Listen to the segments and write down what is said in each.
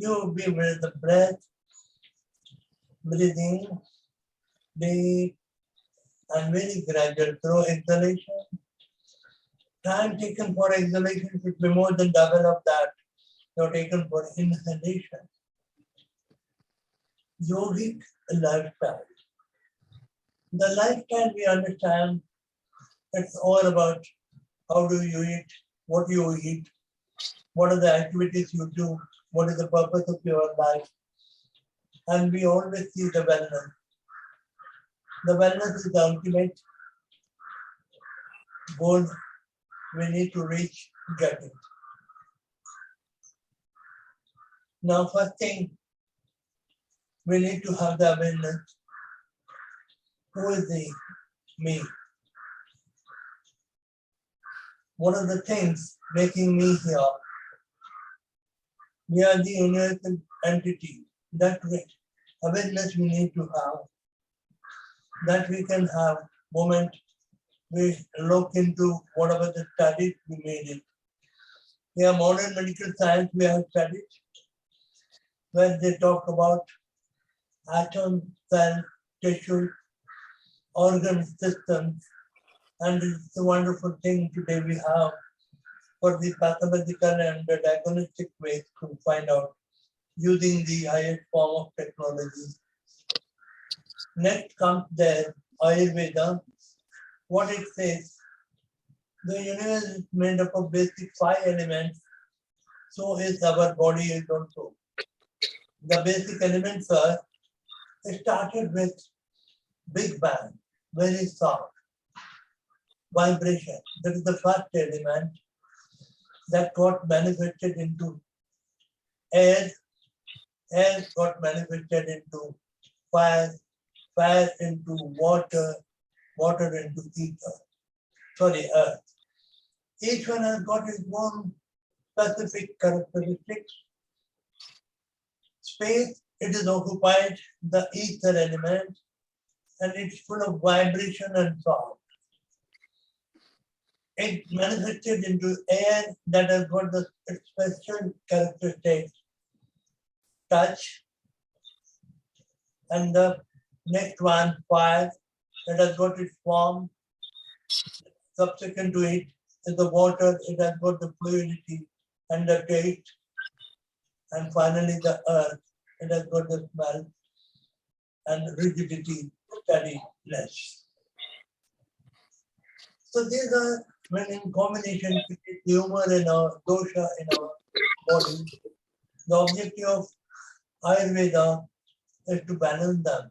You be with the breath, breathing deep and very gradual through exhalation. Time taken for exhalation should be more than double of that you're taken for inhalation. Yogic lifestyle. The lifestyle we understand, it's all about how do you eat, what you eat, what are the activities you do, what is the purpose of your life. And we always see the wellness. The wellness is the ultimate goal we need to reach, get it. Now, first thing, we need to have the awareness. Who is the me? What are the things making me here? We are the universal entity. That awareness we need to have. That we can have moment we look into whatever the studies we made it. Here, modern medical science we have studied where they talk about atom, cell, tissue, organ systems, and it's a wonderful thing today we have for the pathological and the diagnostic ways to find out using the highest form of technology. Next comes the Ayurveda. What it says, the universe is made up of basic 5 elements, so is our body is also. The basic elements are, it started with Big Bang, very soft, vibration. That is the first element that got manifested into air, air got manifested into fire, fire into water, water into ether. Sorry, earth. Each one has got its own specific characteristics. Space, it is occupied, the ether element, and it's full of vibration and sound. It manifested into air that has got the special characteristics, touch, and the next one, fire, that has got its form. Subsequent to it is the water, it has got the fluidity and the taste. And finally the earth, it has got the smell and rigidity, steadiness. So these are, when in combination with humor and our dosha in our body, the objective of Ayurveda is to balance them.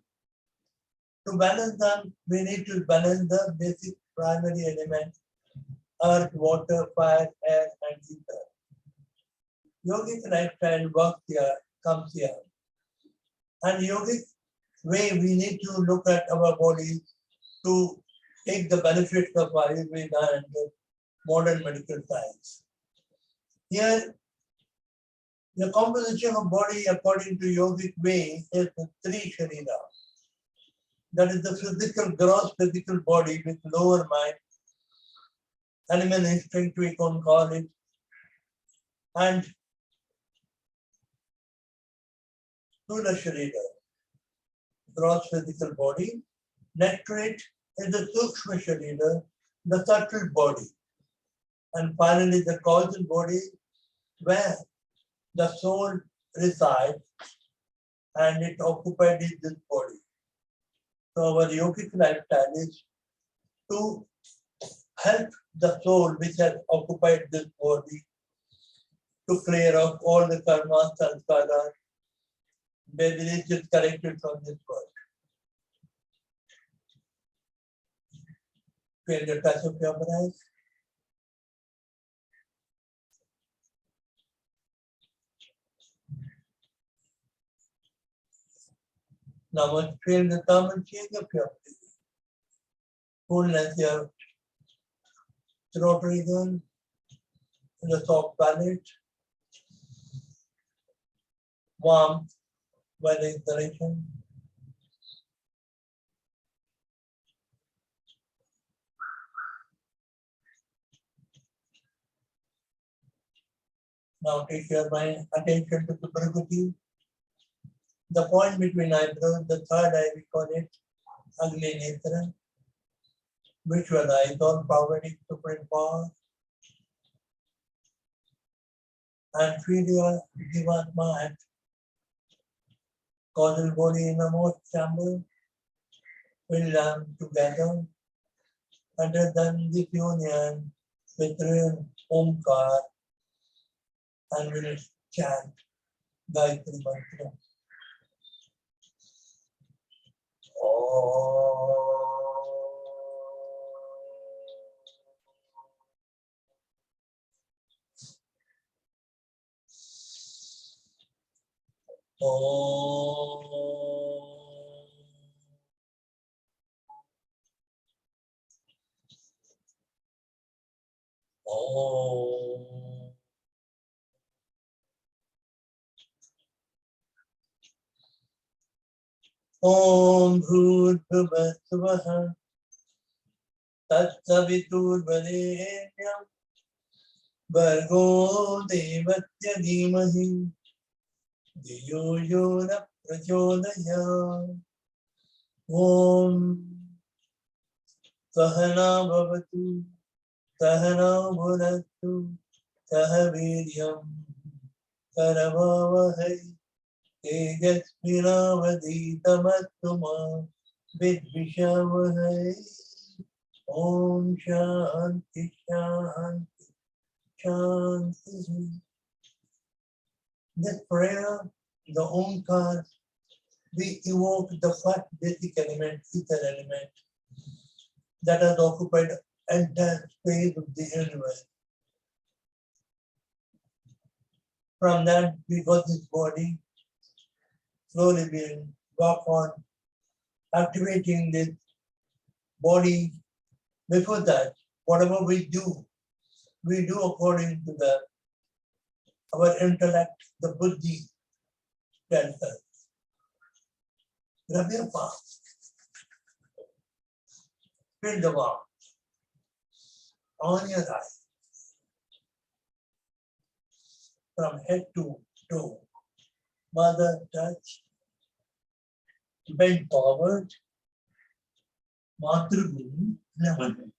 To balance them, we need to balance the basic primary elements, earth, water, fire, air, and ether. Yogic lifestyle works here, comes here. And yogic way we need to look at our body to take the benefits of Ayurveda and modern medical science. Here, the composition of body according to yogic way is the 3 sharira. That is the physical, gross physical body with lower mind, animal instinct we can call it, and Sthula Sharira, gross physical body. Next to it is the Sukshma Sharira, the subtle body. And finally the causal body where the soul resides and it occupied this body. So our yogic lifestyle is to help the soul which has occupied this body to clear off all the karmas, sanskaras, which is collected from this world. Feel the touch of your eyes. Now let's feel the thumb and change of your breathing. Coolness your throat region, the soft palate, warmth by the inhalation. Now take your mind attention to the Bhagavati, the point between eyebrows, the third eye we call it Agni Netra, which were eyes on poverty, supreme power, and feel your Jivatma at causal body in the most chamber, will learn together under the union with real Omkar and will chant Gayatri Mantra. Om Bhutbhuva Svaha Tatsaviturvarenyam Bhargo Devasya Dhimahi Dhiyo Yona Prachodaya. Om Sahana Bhavatu Sahana Bhunatu Sahaviryam Karavavahai Tejasvinavadhitamattuma Vidvishavahai. Om Shanti Shanti Shanti. This prayer, the Omkar, we evoke the first basic element, ether element, that has occupied entire space of the universe. From that, we got this body, slowly we'll walk on activating this body. Before that, whatever we do according to our intellect, the buddhi tells us. Rub your palm, feel the warmth on your eye, from head to toe. Mother touch, bend forward, Matrabhumi Namaste.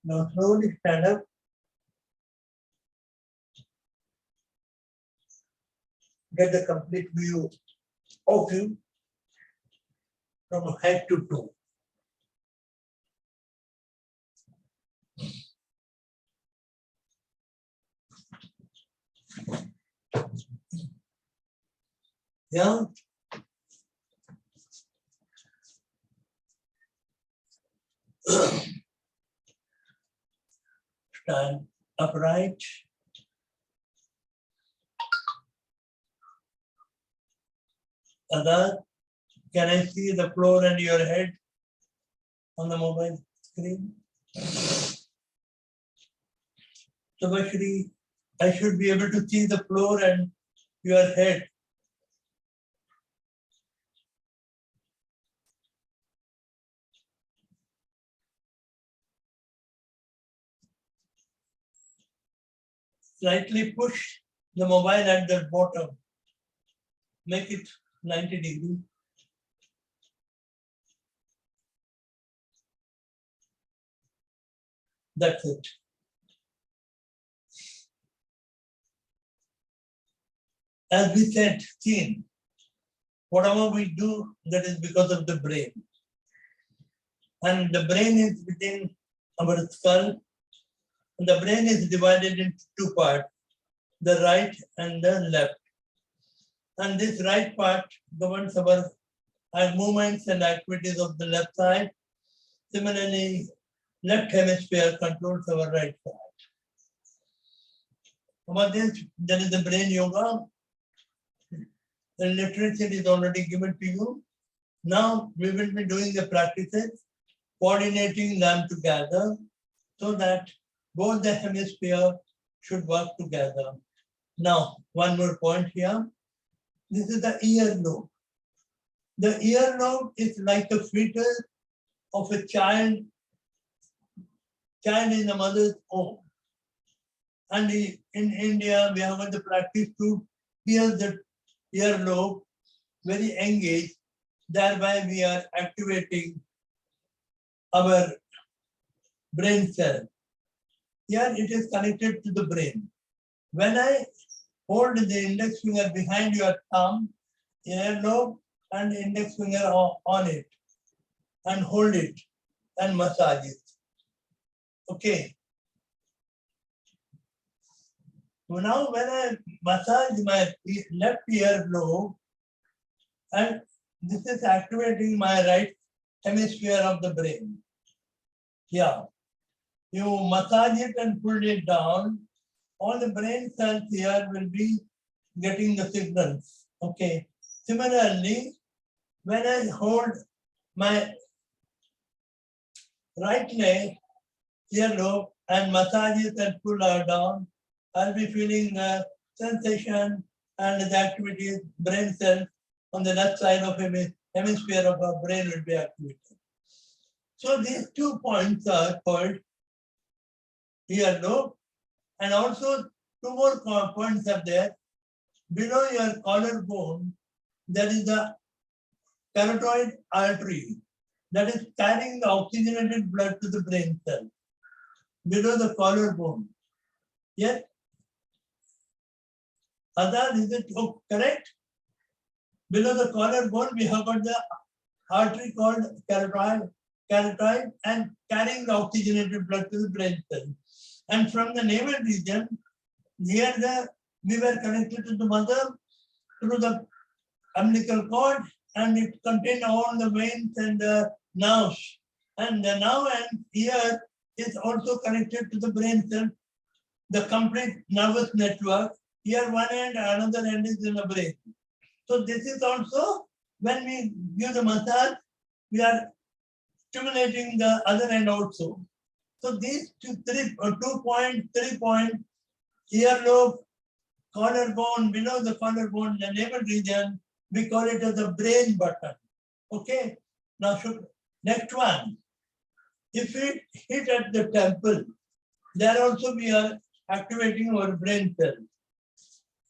Now slowly stand up. Get the complete view of you from head to toe. Yeah. Stand upright. Adar, can I see the floor and your head on the mobile screen? Subhashri, I should be able to see the floor and your head. Slightly push the mobile at the bottom. Make it 90 degrees. That's it. As we said, seen, whatever we do, that is because of the brain. And the brain is within our skull. And the brain is divided into two parts, the right and the left. And this right part governs our movements and activities of the left side. Similarly, left hemisphere controls our right side. About this, there is the brain yoga. The literature is already given to you. Now we will be doing the practices, coordinating them together so that both the hemisphere should work together. Now, one more point here. This is the earlobe. The earlobe is like the fetus of a child in the mother's womb. And in India, we have got the practice to hear the earlobe very engaged. Thereby, we are activating our brain cell. Here, it is connected to the brain. When I hold the index finger behind your thumb, earlobe, and index finger on it, and hold it and massage it. Okay. So now when I massage my left earlobe, and this is activating my right hemisphere of the brain. Yeah. You massage it and pull it down, all the brain cells here will be getting the signals. Okay. Similarly, when I hold my right leg, earlobe, and massage it and pull her down, I'll be feeling the sensation and the activity, brain cells on the left side of hemisphere of our brain will be activated. So these 2 points are called earlobe, and also 2 more points are there. Below your collarbone, there is the carotid artery that is carrying the oxygenated blood to the brain cell. Below the collarbone. Yes? Azad, is it correct? Below the collarbone, we have got the artery called carotid and carrying the oxygenated blood to the brain cell. And from the navel region, here we were connected to the mother through the umbilical cord, and it contained all the veins and the nerves. And the nerve and ear is also connected to the brain cell, the complete nervous network. Here one end, another end is in the brain. So this is also, when we give the massage, we are stimulating the other end also. So these 2 point, 3 point, earlobe, collarbone, below the collarbone, the navel region, we call it as the brain button. Okay. Now, next one. If we hit at the temple, there also we are activating our brain cell.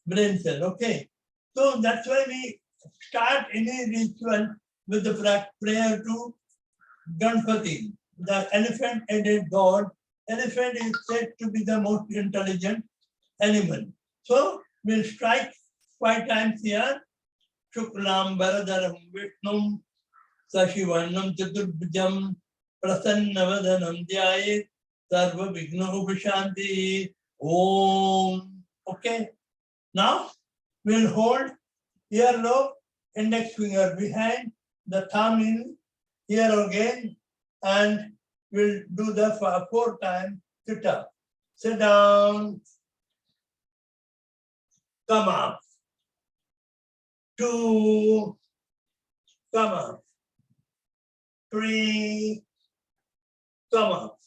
Brain cell, okay. So that's why we start any ritual with the prayer to Ganpati, the elephant-headed god. Elephant is said to be the most intelligent animal. So we'll strike 5 times here. Shuklam Bharadaram Vishnum Sashivanam Chaturbhujam Prasannavadanam Dhyayet Sarva Vigna Upashanti Om. Okay. Now we'll hold earlobe, index finger behind, the thumb in here again, and we'll do the 4 times. Sit up. Sit down. Come up. 2. Come up. 3. Come up.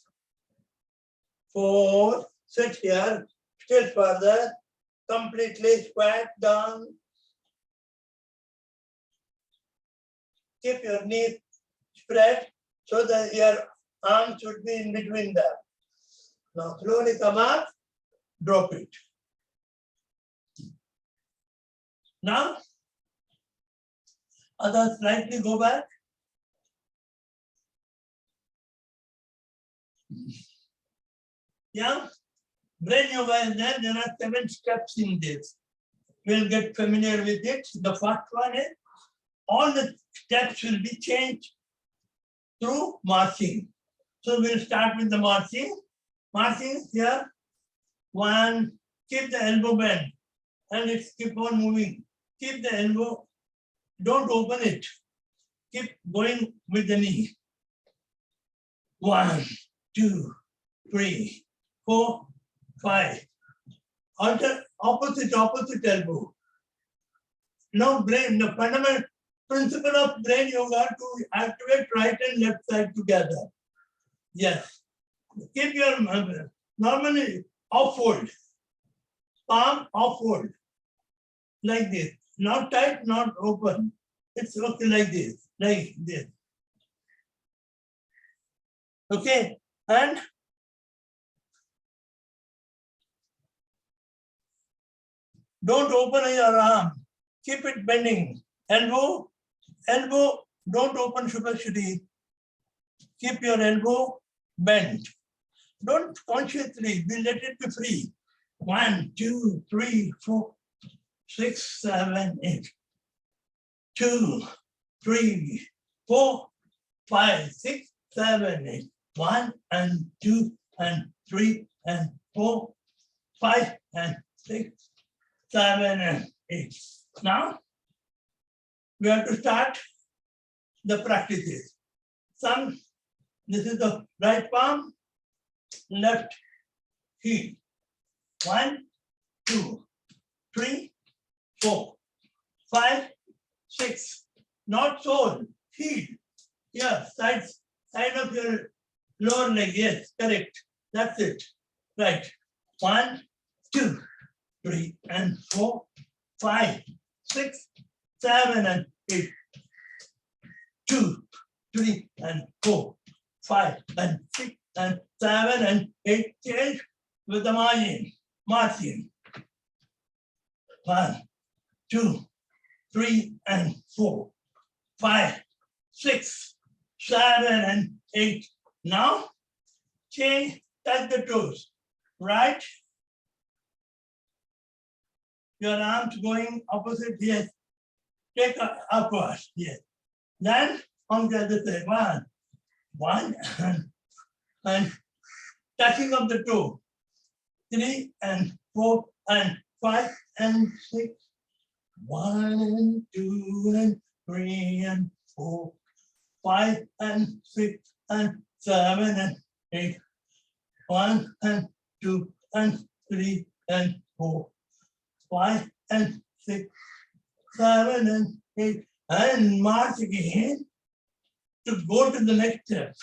4. Sit here. Still further. Completely squat down. Keep your knees spread so that your arms should be in between them. Now slowly come up, drop it. Now, others slightly go back. Yeah, brain yoga is there. There are 7 steps in this. We'll get familiar with it. The first one is all the steps will be changed through marching. So we'll start with the marching. Marching here. 1, keep the elbow bent and it's keep on moving. Keep the elbow, don't open it. Keep going with the knee. 1, 2, 3, 4, 5. Opposite elbow. Now brain, the fundamental principle of brain yoga to activate right and left side together. Yes. Keep your normally off fold. Palm off fold. Like this. Not tight, not open. It's okay like this. Like this. Okay. And Don't open your arm. Keep it bending. Elbow, don't open superficially. Keep your elbow bent. Don't consciously, let it be free. 1, 2, 3, 4, 6, 7, 8. 2, 3, 4, 5, 6, 7, 8. 1 and 2 and 3 and 4, 5 and 6, 7 and 8. Now, we have to start the practices. This is the right palm, left heel. 1, 2, 3, 4, 5, 6. Not sole, heel. Yeah, side of your lower leg. Yes, correct. That's it. Right. 1, 2, 3, and 4, 5, 6, 7, and 8. 2, 3, and 4, 5, and 6, and 7, and 8. Change with the margin. 1, 2, 3, and 4, 5, 6, 7, and 8. Now, change, touch the toes. Right. Your arms going opposite, yes. Take upwards, yes. Then on the other side, 1, and touching of the toe. 3 and 4 and 5 and 6. 1, 2, and 3 and 4, 5 and 6 and 7 and 8. 1 and 2 and 3 and 4, 5 and 6, 7 and 8. And march again to go to the next step.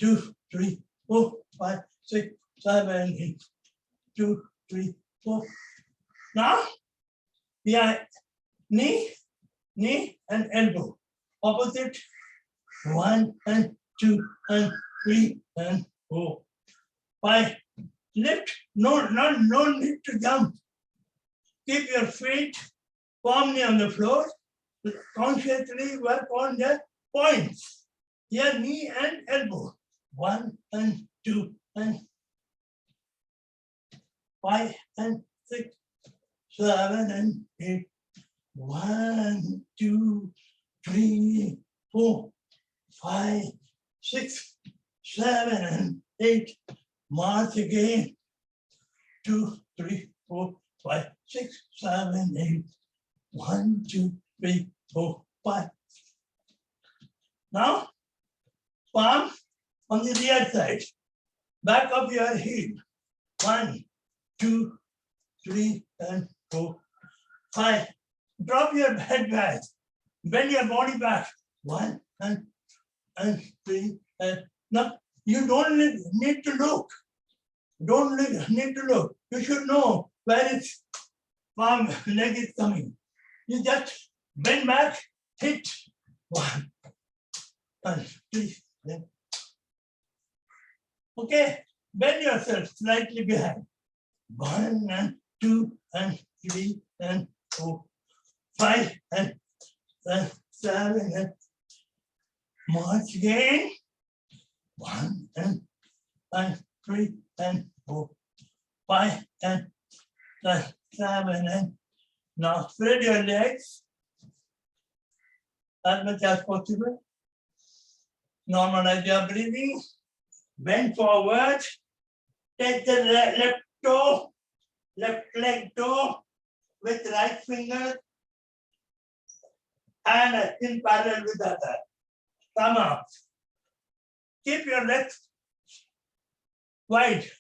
2, 3, 4, 5, 6, 7, 8. 2, 3, 4. Now, yeah, knee, and elbow. Opposite. 1 and 2 and 3 and 4, 5. Lift. No need to jump. Keep your feet firmly on the floor. Consciously work on the points. Here, knee and elbow. 1 and 2 and 5 and 6, 7 and 8. 1, 2, 3, 4, 5, 6, 7, and 8. March again. 2, 3, 4, 5, 6, 7, 8. 1, 2, 3, 4, 5. Now, palm on the rear side. Back of your heel. 1, 2, 3, and 4, 5. Drop your head back. Bend your body back. 1 and 3 and now you don't need to look. Don't need to look. You should know where its palm leg is coming. You just bend back, hit 1 and 3. Okay, bend yourself slightly behind. 1 and 2 and 3 and 4, 5 and 7 and march again. 1 and 3 and 4, 5 and 7 and now spread your legs as much as possible. Normalize your breathing. Bend forward. Take the left leg toe with right finger and in parallel with the other. Come up. Keep your legs wide.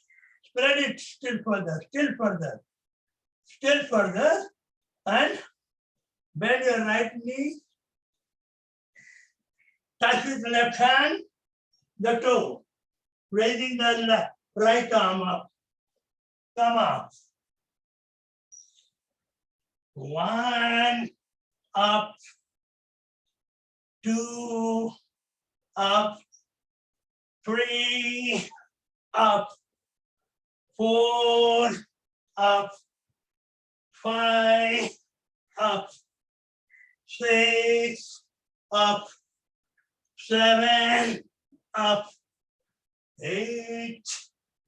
Spread it still further, and bend your right knee. Touch with the left hand, the toe, raising the right arm up. Come up. 1, up, 2, up, 3, up, 4, up, 5, up, 6, up, 7, up, 8,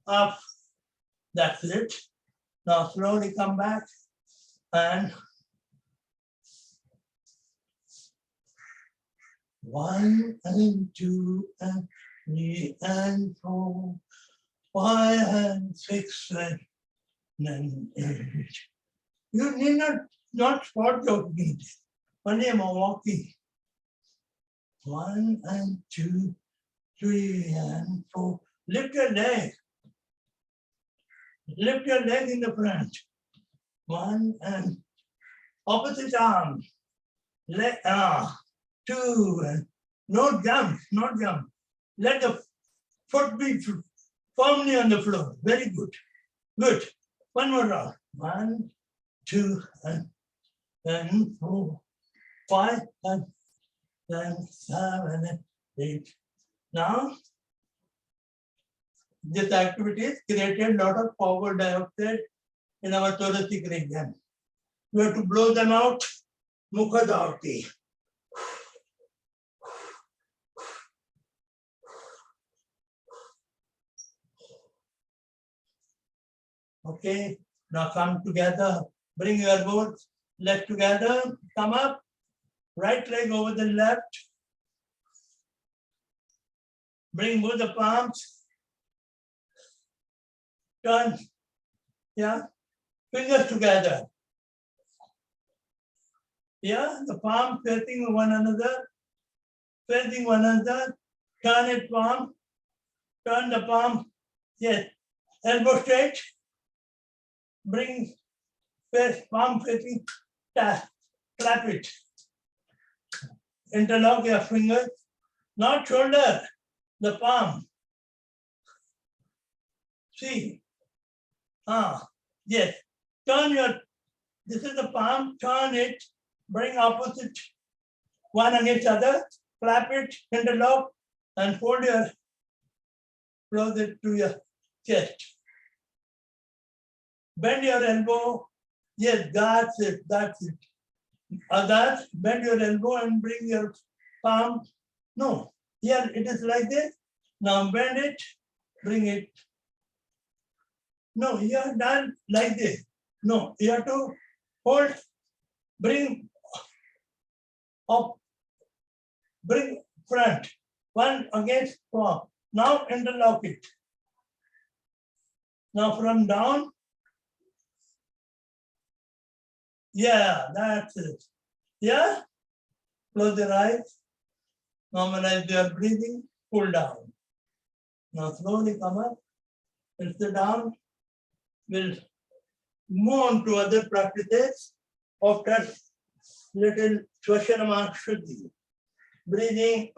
up. That's it. Now slowly come back and 1 and 2 and 3 and 4, 5 and 6 and 8. You need not spot your feet. Only I'm walking. 1 and 2, 3 and 4. Lift your leg. Lift your leg in the front. 1 and opposite arm. Leg, 2 and no jump, not jump. Let the foot be firmly on the floor. Very good. Good. One more round. 1, 2 and 4, 5 and 7 and 8. Now, this activity has created a lot of carbon dioxide in our thoracic region. We have to blow them out. Mukha Dharti. Okay, now come together. Bring your both legs together. Come up. Right leg over the left. Bring both the palms. Turn. Yeah. Fingers together. Yeah. The palm facing one another. Facing one another. Turn it palm. Turn the palm. Yes. Elbow straight. Bring face, palm facing. Clap it. Interlock your fingers. Not shoulder. The palm. See. Yes. Turn your, this is the palm, turn it, bring opposite one against other, clap it, interlock, and fold your, close it to your chest. Bend your elbow. Yes, that's it, that's it. Others, bend your elbow and bring your palm. No, here it is like this. Now bend it, bring it. No, you are done like this. No, you have to hold, bring up, bring front, one against palm. Now interlock it. Now from down. Yeah, that's it. Yeah? Close your eyes. Normalize your breathing. Pull down. Now slowly come up and sit down. We'll move on to other practices after little Swashanama Shuddhi. Breathing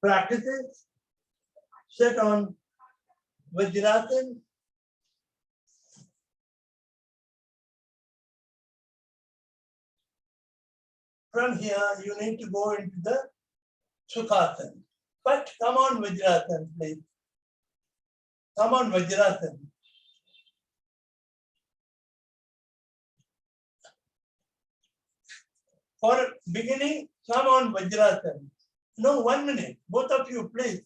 practices. Sit on Vajrasana. From here, you need to go into the Sukhasana. But come on Vajrasana, please. Come on Vajrasana. For beginning, come on Vajrasana. No, 1 minute. Both of you, please.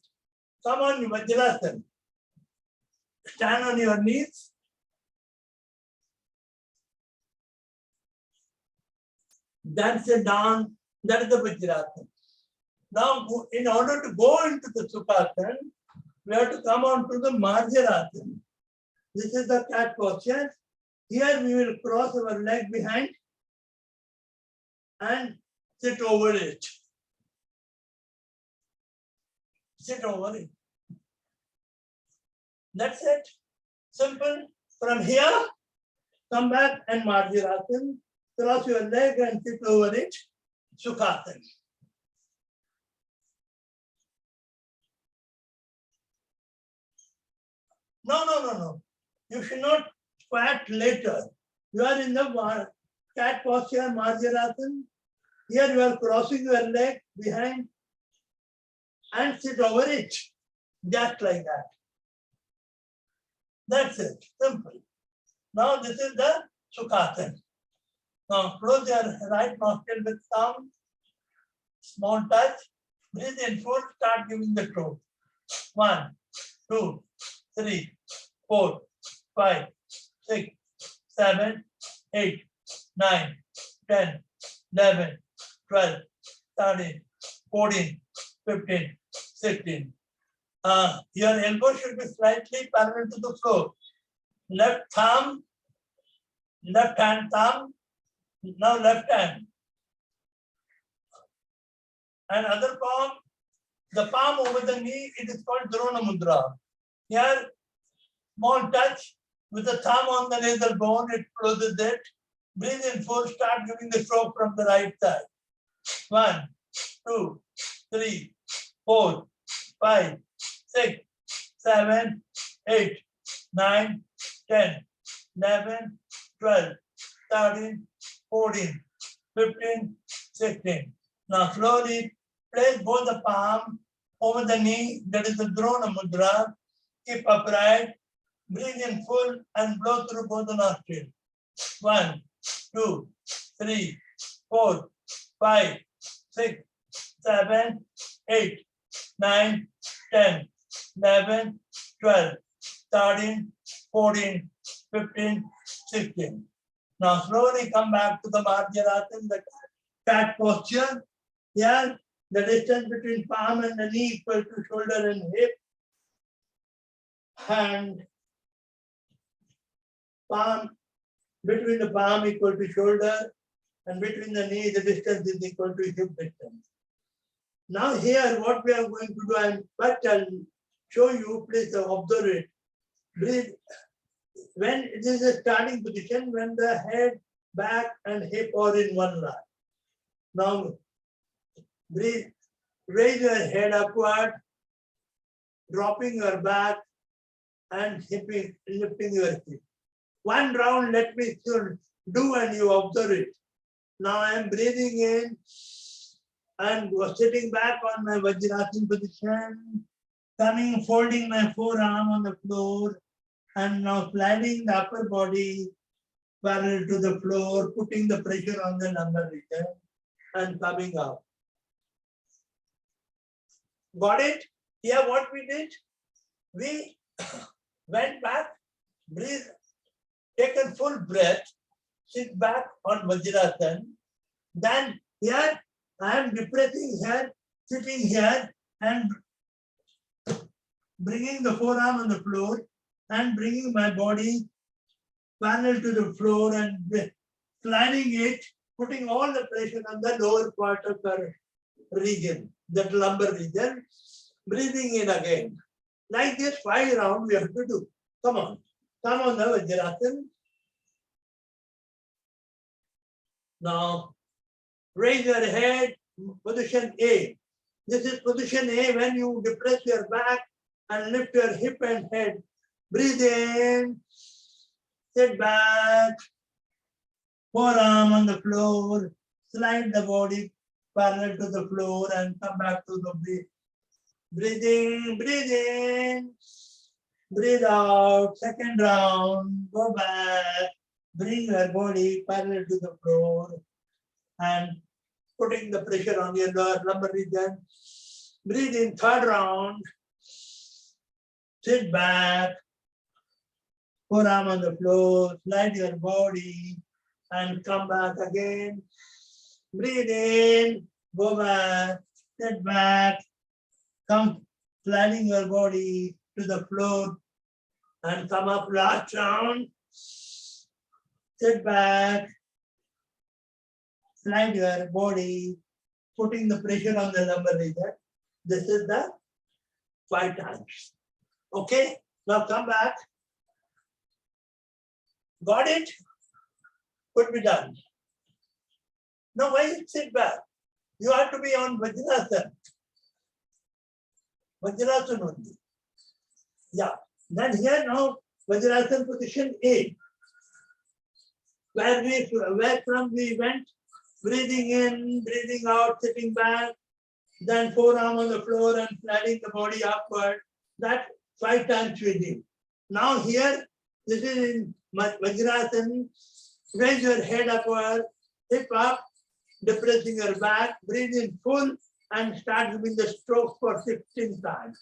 Come on Vajrasana. Stand on your knees. Then sit down. That is the Vajrasana. Now, in order to go into the Sukhasana, we have to come on to the Vajrasana. This is the cat posture. Here we will cross our leg behind and sit over it. Sit over it. That's it. Simple. From here, come back and Vajrasana. Cross your leg and sit over it. Sukhasana. No. You should not squat later. You are in the cat posture, Vajrasana. Here you are crossing your leg behind and sit over it. Just like that. That's it. Simple. Now this is the Sukhasana. Now close your right nostril with thumb, small touch. Breathe in full, start giving the stroke. 1, 2, 3, 4, 5, 6, 7, 8, 9, 10, 11, 12, 13, 14, 15, 16. Your elbow should be slightly parallel to the floor. Left thumb, left hand thumb, now left hand. And other palm, the palm over the knee, it is called Drona Mudra. Here, small touch with the thumb on the nasal bone, it closes it. Breathe in full, start giving the stroke from the right side. 1, 2, 3, 4, 5, 6, 7, 8, 9, 10, 11, 12, 13, 14, 15, 16. Now slowly place both the palm over the knee, that is the Drona Mudra. Keep upright, breathe in full and blow through both the nostrils. 1, 2, 3, 4, 5, 6, 7, 8, 9, 10, 11, 12, 13, 14, 15, 16. Now slowly come back to the Vajrasana, the cat posture. Here, the distance between palm and the knee equal to shoulder and hip. Hand, palm, between the palm equal to shoulder, and between the knee, the distance is equal to hip distance. Now here, what we are going to do, I'll show you, please observe it. Breathe. When it is a starting position, when the head, back, and hip are in one line. Now, breathe. Raise your head upward, dropping your back, and lifting your hip. One round, let me do, and you observe it. Now I am breathing in and sitting back on my Vajrasana position, coming, folding my forearm on the floor, and now sliding the upper body parallel to the floor, putting the pressure on the lumbar region, and coming up. Got it? Here what we did? We went back, breathe, take a full breath, sit back on Vajrasana. Then here I am depressing here, sitting here, and bringing the forearm on the floor and bringing my body parallel to the floor and sliding it, putting all the pressure on the lower part of the region, that lumbar region, breathing in again. Like this 5 rounds we have to do. Come on the Vajrasana. Now, raise your head, position A. This is position A when you depress your back and lift your hip and head. Breathe in, sit back, forearm on the floor, slide the body parallel to the floor and come back to the breath. Breathe in, breathe out, second round, go back, bring your body parallel to the floor and putting the pressure on your lower lumbar region. Breathe in, third round, sit back, forearm on the floor, slide your body and come back again. Breathe in, go back, sit back, come sliding your body to the floor and come up last round. Sit back, slide your body, putting the pressure on the lumbar region. This is the 5 times. Okay, now come back. Got it? Could be done. Now why you sit back? You have to be on Vajrasana. Vajrasana only. Yeah. Then here now Vajrasana position A. Where from we went, breathing in, breathing out, sitting back, then forearm on the floor and sliding the body upward. That 5 times we did. Now here, this is in Vajrasana, Raise your head upward, hip up, depressing your back, breathe in full and start giving the stroke for 16 times.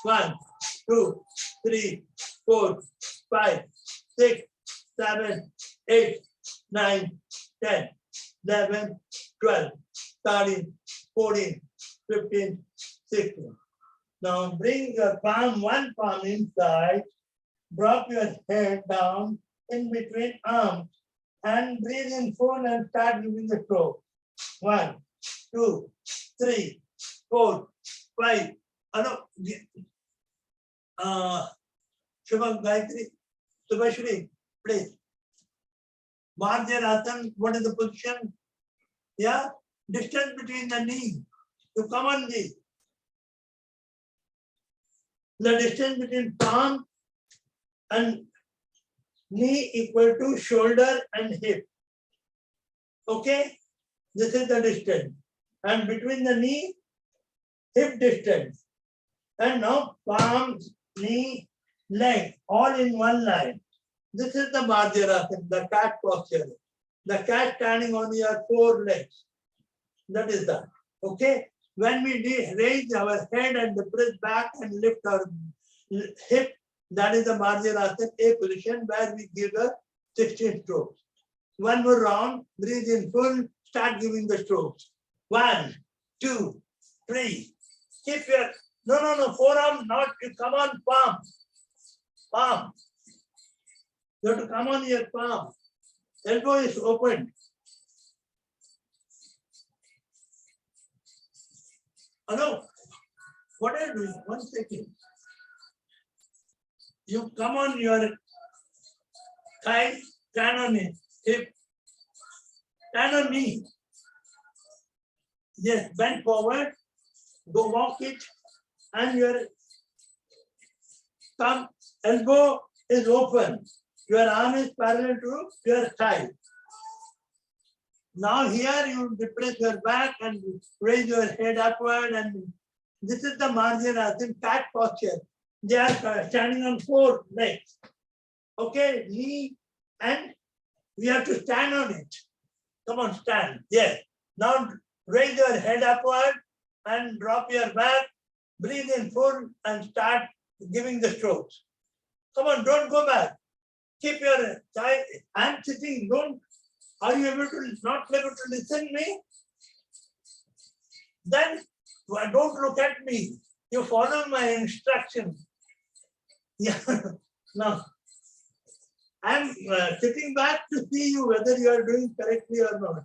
1, 2, 3, 4, 5, 6, 7, 8, 9, 10, 11, 12, 13, 14, 15, 16. Now bring your palm, one palm inside, drop your head down in between arms and breathe in full and start giving the stroke. 1, 2, 3, 4, 5. Shubham, Gayatri, Subhashri, please. Vajrasana, what is the position? Yeah, distance between the knee. You come on this. The distance between palm and knee equal to shoulder and hip. Okay, this is the distance. And between the knee, hip distance. And now palms, knee, leg, all in one line. This is the Vajrasana, the cat posture. The cat standing on your 4 legs. That is that. Okay. When we raise our head and press back and lift our hip, that is the Vajrasana A position where we give the 16 strokes. One more round, breathe in full, start giving the strokes. 1, 2, 3. Keep your, no, forearm, not, you come on palm. Palm. You have to come on your palm. Elbow is open. Hello, what are you doing? 1 second. You come on your thigh, stand on it, hip, stand on knee. Yes, bend forward, go walk it, and your thumb, elbow is open. Your arm is parallel to your thigh. Now here you depress your back and raise your head upward, and this is the Vajrasana cat posture. They are standing on 4 legs. Okay, knee, and we have to stand on it. Come on, stand. Yes. Now raise your head upward and drop your back. Breathe in full and start giving the strokes. Come on, don't go back. Keep your thigh. I'm sitting. Don't. Are you able to not able to listen me? Then don't look at me. You follow my instructions. Yeah. Now, I'm sitting back to see you whether you are doing correctly or not.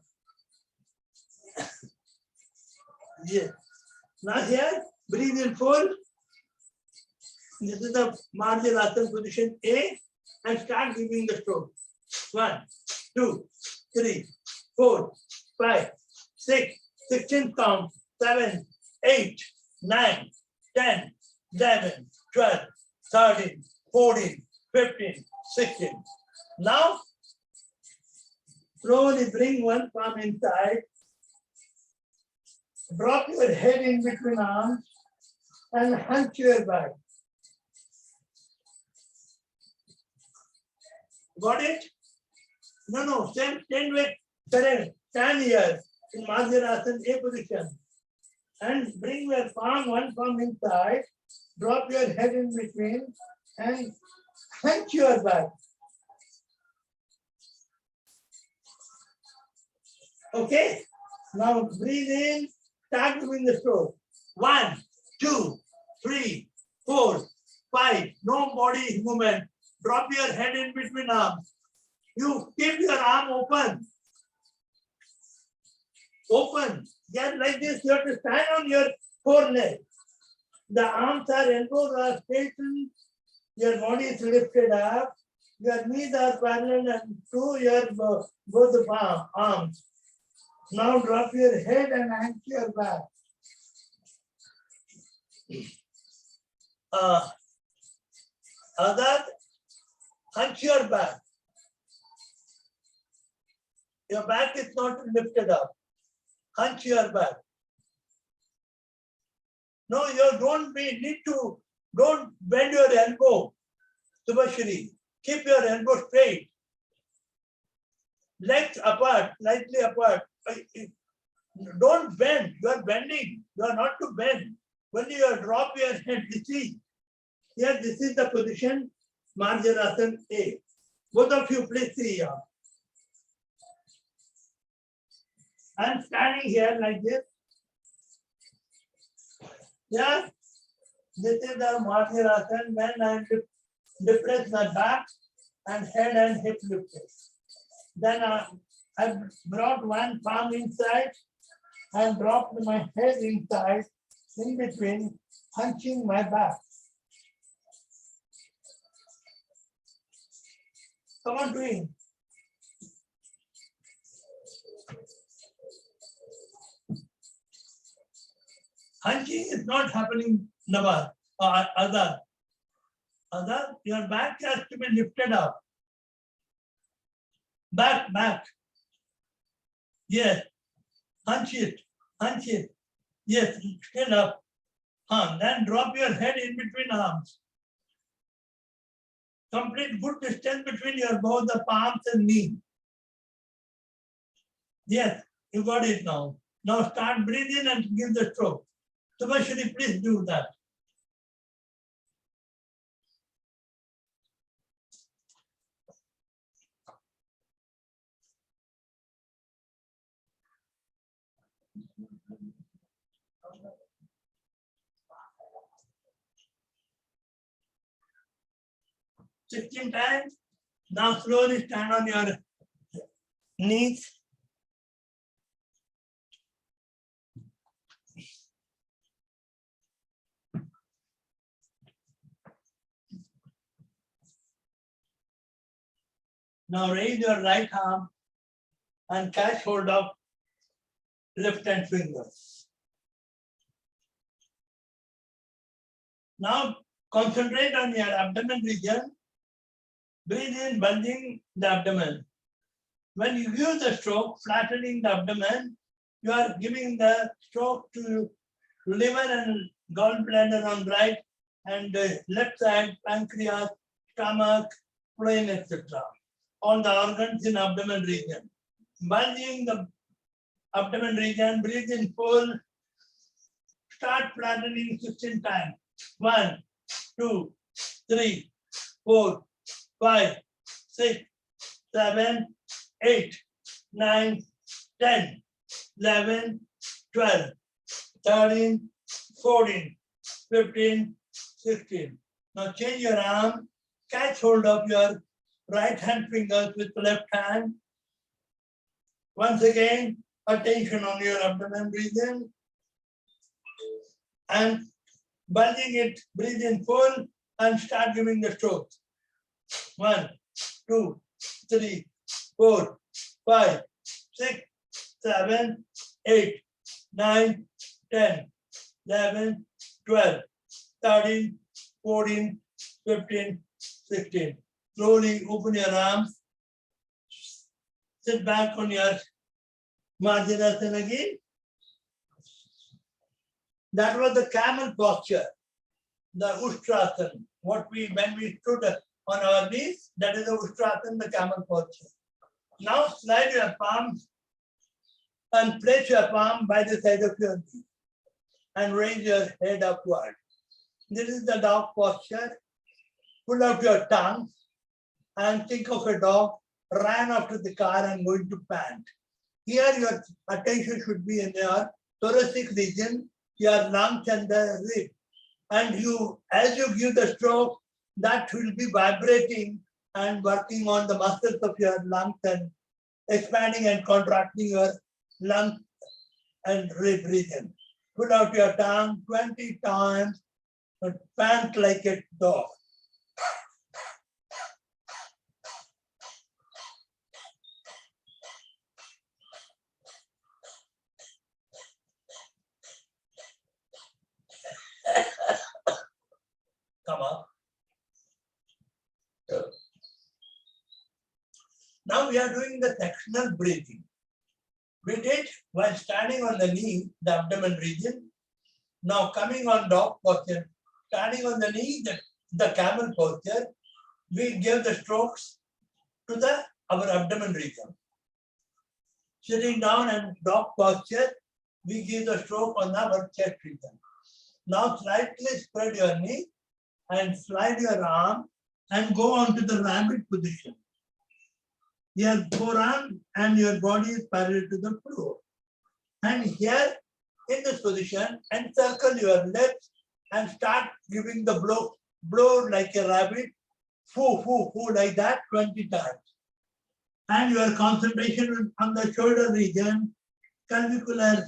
Yeah. Now here, breathe in full. This is the Vajrasana position A, and start giving the stroke. 1, 2, 3, 4, 5, 6, 16 count, 7, 8, 9, 10, 11, 12, 13, 14, 15, 16. Now, slowly bring one palm inside. Drop your head in between arms and hunch your back. Got it? No, stand with, stand here in Vajrasana A position. And bring your palm, one palm inside, drop your head in between and hunch your back. Okay? Now breathe in, start doing the stroke. 1, 2, 3, 4, 5. No body movement. Drop your head in between arms. You keep your arm open. Open. Just like this, you have to stand on your 4 legs. The arms are, elbows are straightened. Your body is lifted up. Your knees are parallel and to your both arms. Now drop your head and hunch your back. Azad, hunch your back. Your back is not lifted up. Hunch your back. No, you don't bend your elbow, Subhashri. Keep your elbow straight. Legs apart, slightly apart. Don't bend. You are bending. You are not to bend. When you drop your head, you see, here this is the position, Vajrasana A. Both of you please see here. I am standing here like this. Yes, this is the Vajrasana when I depress my back and head and hip lifted. Then I brought one palm inside and dropped my head inside, in between, hunching my back. Come on, doing. Hunching is not happening, Nawaz, or Azad. Azad, your back has to be lifted up. Back. Yes. Hunch it. Yes, stand up. Then drop your head in between arms. Complete good distance between your both the palms and knee. Yes, you got it now. Now start breathing and give the stroke. Subhashri, please do that. Sixteen times. Now slowly stand on your knees. Now raise your right arm and catch hold of left hand finger. Now concentrate on your abdomen region. Breathe in, bulging the abdomen. When you give the stroke, flattening the abdomen, you are giving the stroke to liver and gallbladder on right and left side, pancreas, stomach, brain, etc. All the organs in abdomen region. Bulging the abdomen region, breathe in full. Start flattening 16 times. 1, 2, 3, 4, 5, 6, 7, 8, 9, 10, 11, 12, 13, 14, 15, 16. Now change your arm, catch hold of your right hand fingers with the left hand. Once again, attention on your abdomen, breathe in. And bulging it, breathe in full and start giving the strokes. 1, 2, 3, 4, 5, 6, 7, 8, 9, 10, 11, 12, 13, 14, 15, 16. Slowly open your arms. Sit back on your Vajrasana again. That was the camel posture, the Ustrasana. When we stood on our knees, that is the Ustrasana, the camel posture. Now slide your palms and place your palm by the side of your knee and raise your head upward. This is the dog posture. Pull out your tongue and think of a dog ran after the car and going to pant. Here your attention should be in your thoracic region, your lungs and the rib. And as you give the stroke, that will be vibrating and working on the muscles of your lungs and expanding and contracting your lungs and rib region. Pull out your tongue 20 times and pant like a dog. Come up. Now we are doing the sectional breathing. We did while standing on the knee, the abdomen region. Now coming on dog posture, standing on the knee, the camel posture, we give the strokes to our abdomen region. Sitting down and dog posture, we give the stroke on our chest region. Now slightly spread your knee and slide your arm and go on to the rabbit position. Your forearm and your body is parallel to the floor. And here in this position, encircle your legs and start giving the blow like a rabbit, foo, foo, foo, like that 20 times. And your concentration on the shoulder region, clavicular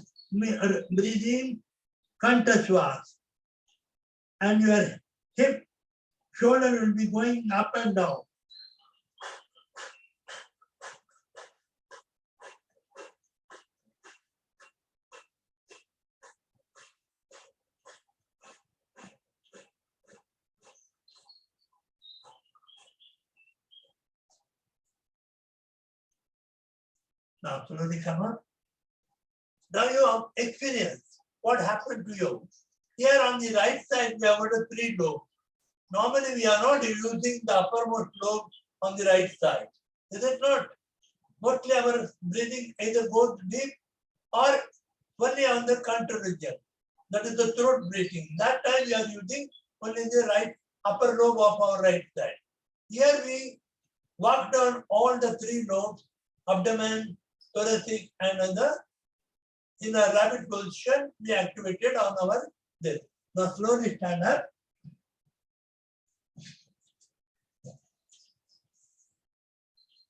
breathing, kantaswas. And your hip, shoulder will be going up and down. Now slowly come up. Now you have experienced what happened to you. Here on the right side, we have got a 3 lobes. Normally, we are not using the uppermost lobe on the right side. Is it not? Mostly our breathing either goes deep or only on the contour region. That is the throat breathing. That time we are using only the right upper lobe of our right side. Here we worked on all the 3 lobes, abdomen, thoracic, and in a rabbit position, we activated on our this. Now slowly stand up.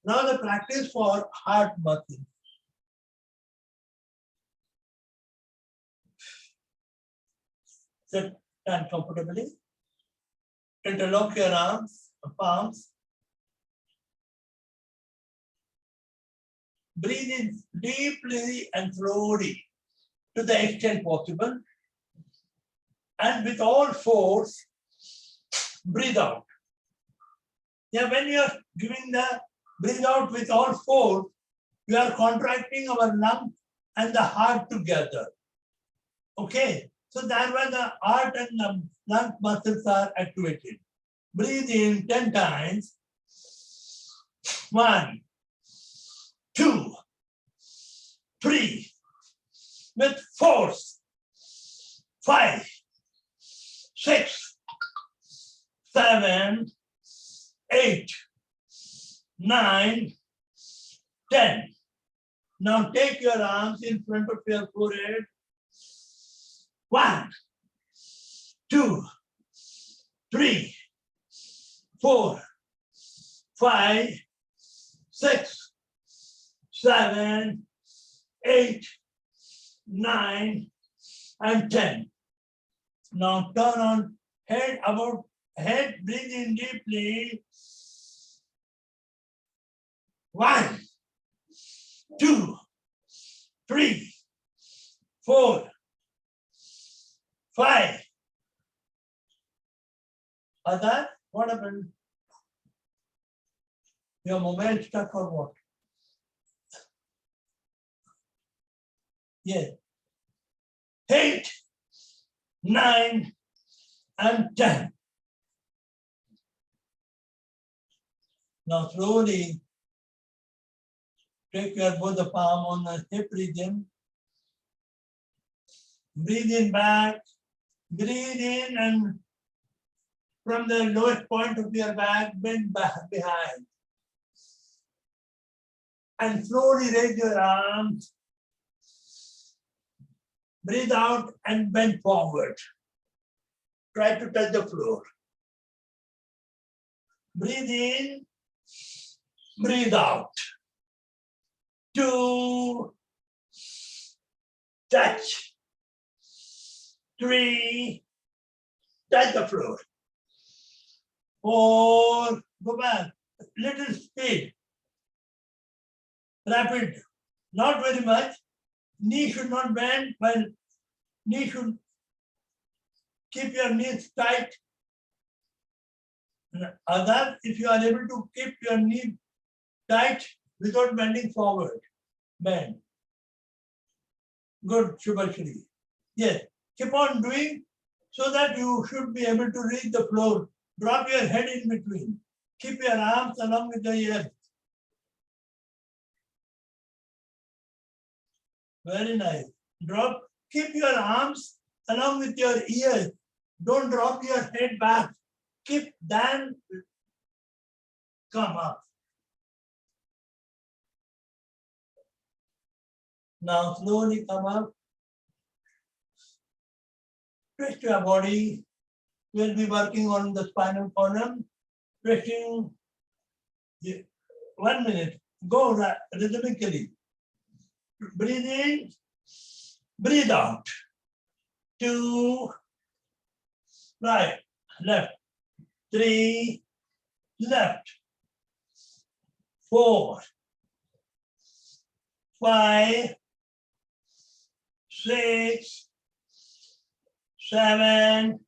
Now the practice for heart muscle. Sit stand comfortably. Interlock your arms, palms. Breathe in deeply and slowly to the extent possible. And with all force, breathe out. Yeah, when you are giving the breathe out with all force, we are contracting our lung and the heart together. Okay, so that way the heart and the lung muscles are activated. Breathe in 10 times. 1, 2, 3, with force. 5, 6, 7, 8, 9, 10. Now take your arms in front of your forehead. 1, 2, 3, 4, 5, 6, 7, 8, 9, and 10. Now turn on head about head, breathe in deeply. 1, 2, 3, 4, 5. Other, what happened? Your mobile stuck or what? Yes. 8, 9, and 10. Now slowly take your both the palm on the hip region. Breathe in back. Breathe in and from the lowest point of your back, bend back behind. And slowly raise your arms. Breathe out and bend forward. Try to touch the floor. Breathe in, breathe out. 2, touch. 3, touch the floor. 4, go back. Little speed. Rapid. Not very much. Knee should not bend, but knee should keep your knees tight. Other, if you are able to keep your knee tight without bending forward, bend. Good, Shubhashri. Yes, keep on doing so that you should be able to reach the floor. Drop your head in between. Keep your arms along with the ears. Very nice. Drop, keep your arms along with your ears. Don't drop your head back. Keep, then come up. Now slowly come up. Twist your body. We'll be working on the spinal column. Twisting. 1 minute. Go rhythmically. Breathe in. Breathe out. 2. Right. Left. 3. Left. 4. 5. 6. 7.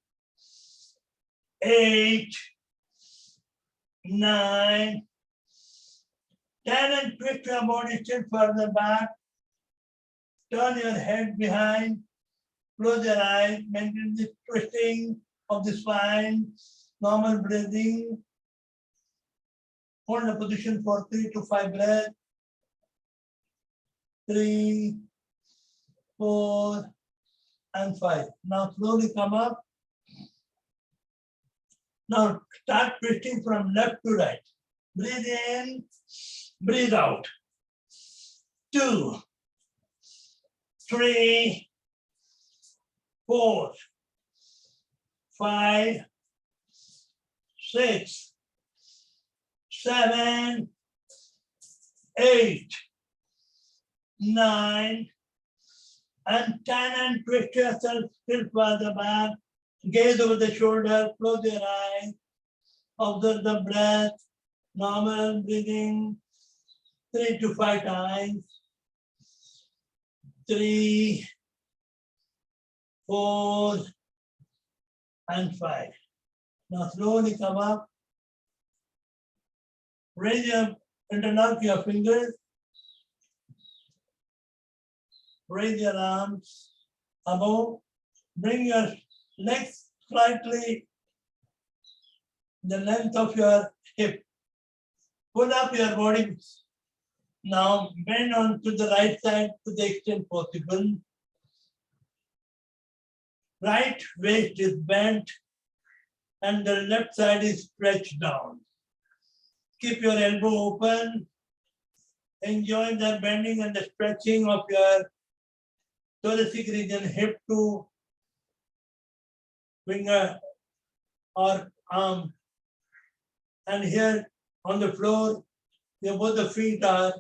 8. 9. 10, and twist your body still further back. Turn your head behind. Close your eyes. Maintain the twisting of the spine. Normal breathing. Hold the position for 3 to 5 breaths. 3, 4, and 5. Now slowly come up. Now start twisting from left to right. Breathe in, breathe out. 2, 3, 4, 5, 6, 7, 8, 9, and 10, and twist yourself still further back. Gaze over the shoulder, close your eyes, observe the breath, normal breathing, 3 to 5 times. 3, 4, and 5. Now slowly come up. Raise your, interlock your fingers. Raise your arms above. Bring your legs slightly the length of your hip. Pull up your body. Now bend on to the right side to the extent possible. Right waist is bent and the left side is stretched down. Keep your elbow open. Enjoy the bending and the stretching of your thoracic region, hip to finger or arm. And here on the floor, both the feet are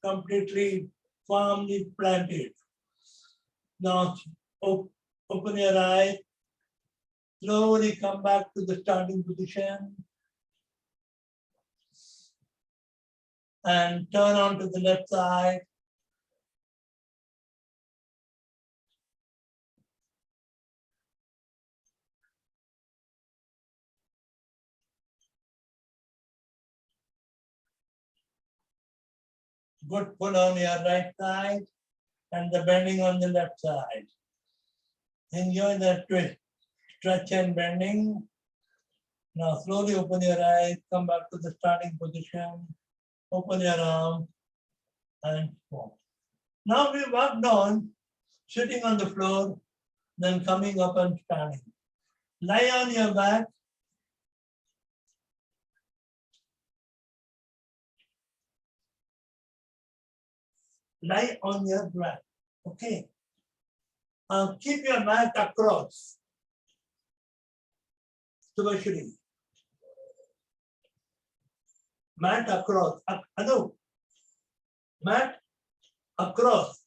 completely firmly planted. Now open your eyes. Slowly come back to the starting position. And turn on to the left side. Good pull on your right side and the bending on the left side. Enjoy the twist, stretch and bending. Now slowly open your eyes, come back to the starting position, open your arms and form. Now we worked on sitting on the floor, then coming up and standing. Lie on your back. Lie on your back. Okay. Keep your mat across. Subashri. Mat across. Anu. Mat across.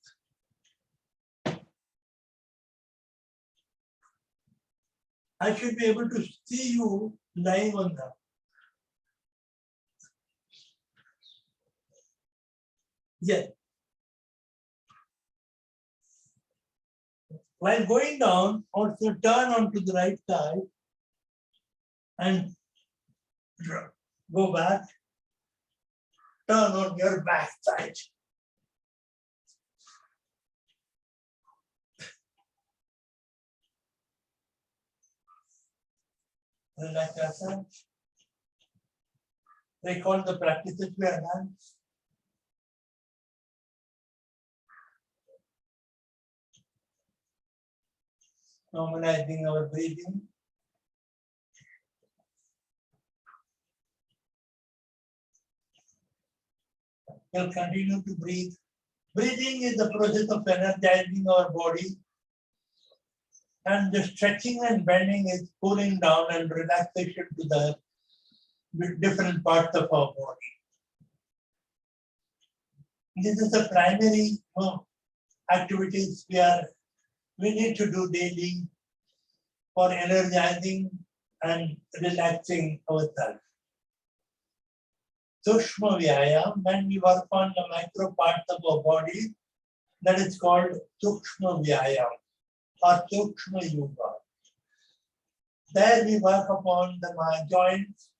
I should be able to see you lying on that. Yes. While going down, also turn onto the right side and go back. Turn on your back side. Relax yourself. Recall the practices we have done. Normalizing our breathing. We'll continue to breathe. Breathing is the process of energizing our body, and the stretching and bending is cooling down and relaxation to the different parts of our body. This is the primary activities we need to do daily for energizing and relaxing ourselves. Sukshma Vyayam, when we work on the micro parts of our body, that is called Sukshma Vyayam or Sukshma Yoga. There we work upon the joints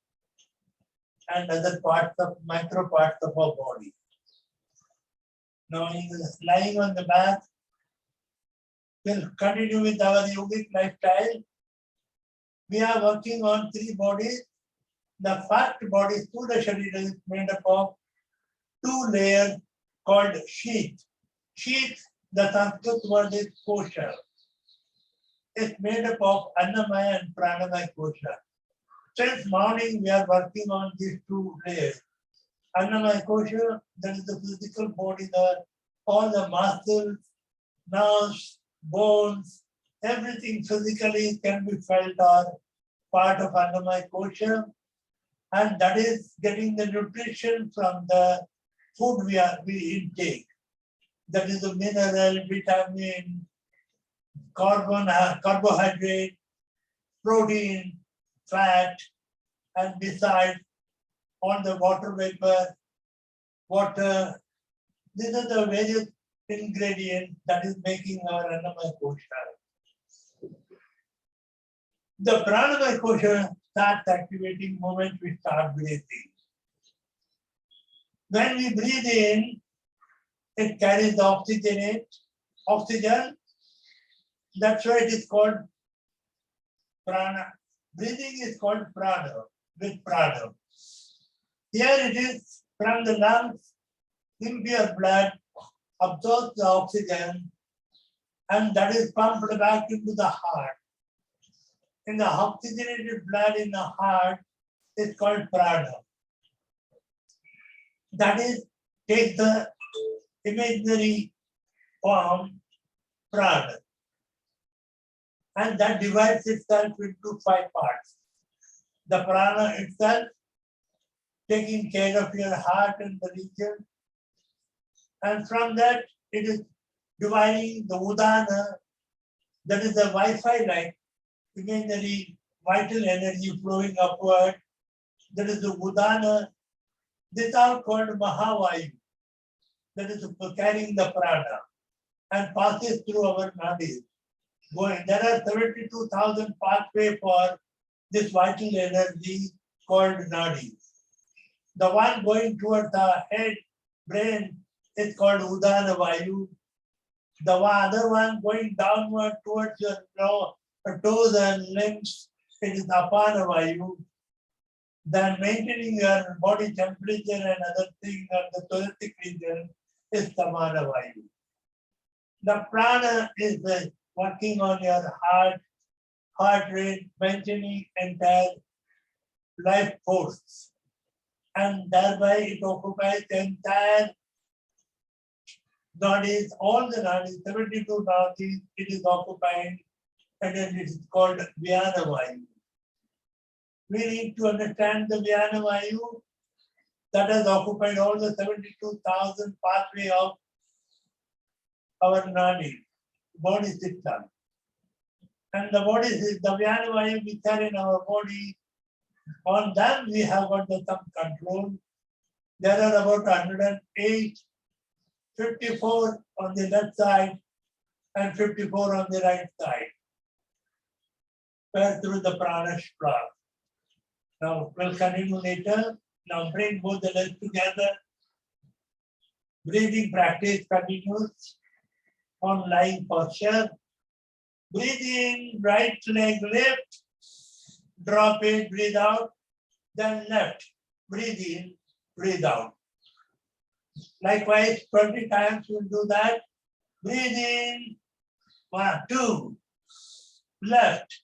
and other parts of micro parts of our body. Now, lying on the back, we'll continue with our yogic lifestyle. We are working on 3 bodies. The first body, Sthula Sharira, is made up of 2 layers called sheath. Sheath, the Sanskrit word is kosha. It's made up of Annamaya and Pranamaya kosha. Since morning, we are working on these 2 layers. Annamaya kosha, that is the physical body, all the muscles, nerves, bones, everything physically can be felt or part of Annamaya kosha. And that is getting the nutrition from the food we intake. That is the mineral, vitamin, carbohydrate, protein, fat, and besides all the water vapor, water. These are the various ingredients that is making our Annamaya kosha. The Pranamaya kosha starts activating moment we start breathing. When we breathe in, it carries the oxygen. That's why it is called prana. Breathing is called prana, with prana. Here it is from the lungs, impure blood absorbs the oxygen and that is pumped back into the heart. In the oxygenated blood in the heart is called prana. That is, take the imaginary form prana. And that divides itself into 5 parts. The prana itself, taking care of your heart and the region. And from that, it is dividing the udana, that is the Wi-Fi like imaginary vital energy flowing upward. That is the udana. These are called Mahavayu. That is carrying the prana and passes through our nadis. There are 72,000 pathways for this vital energy called nadis. The one going towards the head, brain, is called Udana Vayu. The other one going downward towards your toes and limbs, it is Apana Vayu. Then maintaining your body temperature and other things at the thoracic region is Samana Vayu. The prana is working on your heart rate, maintaining entire life force. And thereby it occupies the entire nadis, all the nadis, 72 nadis, it is occupying, and then it is called Vyana Vayu. We need to understand the Vyana Vayu that has occupied all the 72,000 pathway of our nadis, body system. And the Vyana Vayu which are in our body, on them we have got some control. There are about 108, 54 on the left side and 54 on the right side. Pass through the prana shra. Now we'll continue later. Now bring both the legs together. Breathing practice continues on lying posture. Breathe in, right leg lift, drop it, breathe out, then left. Breathe in, breathe out. Likewise, 20 times we'll do that. Breathe in, 1, 2. left,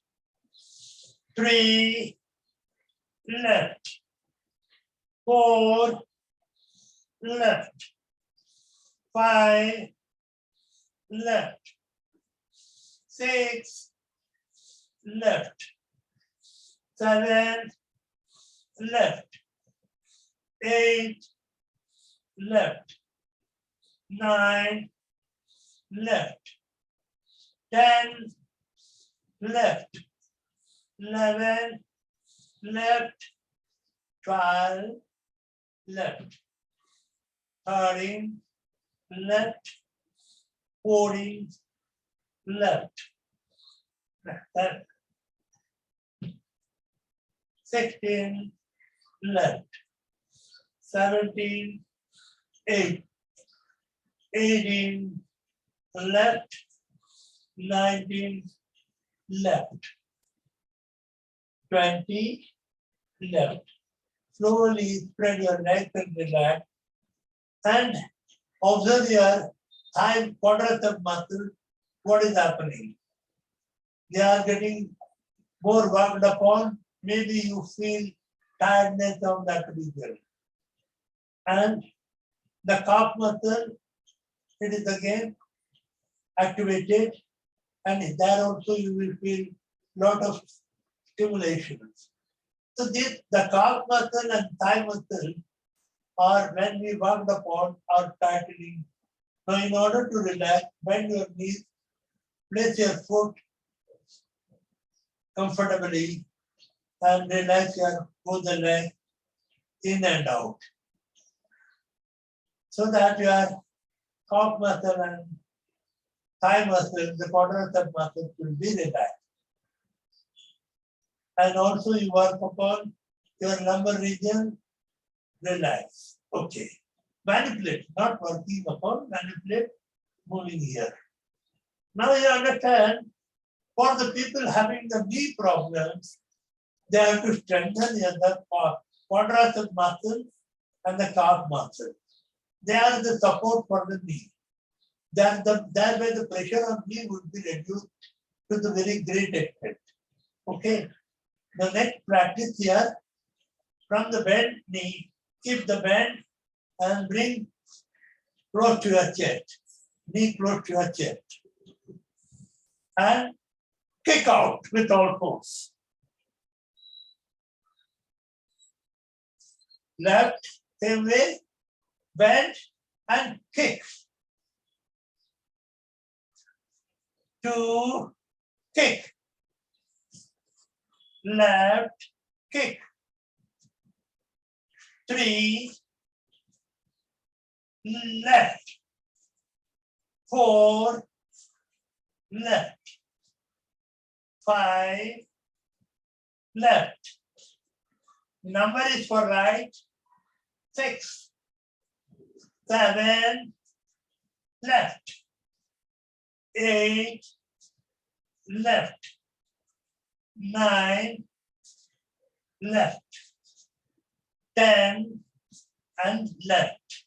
3, left, 4, left, 5, left, 6, left, 7, left, 8, left, 9, left, 10, left, 11, left, 12, left, 13, left, 14, left, 16, left, 17, 8, 18, left, 19, left, 20, left. Slowly spread your legs and relax. And observe your thigh quadriceps muscle. What is happening? They are getting more worked upon. Maybe you feel tiredness of that region. And the calf muscle, it is again activated, and there also you will feel lot of stimulations. So this, the calf muscle and thigh muscle are, when we worked upon, are tightening. Now in order to relax, bend your knees, place your foot comfortably and relax your both the legs in and out. So that your calf muscle and thigh muscle, the quadriceps muscle will be relaxed. And also you work upon your lumbar region, relax. Okay. Manipulate, not working upon, manipulate, moving here. Now you understand, for the people having the knee problems, they have to strengthen the quadriceps muscle and the calf muscle. They are the support for the knee. That way the pressure on knee would be reduced to the very great extent. Okay. The next practice here, from the bent knee, keep the bend and bring close to your chest. Knee close to your chest. And kick out with all force. Left, same way, bend and kick. 2, kick. Left, kick. 3, left. 4, left. 5, left. Number is for right. 6, 7, left. 8, left. 9, left. 10, and left.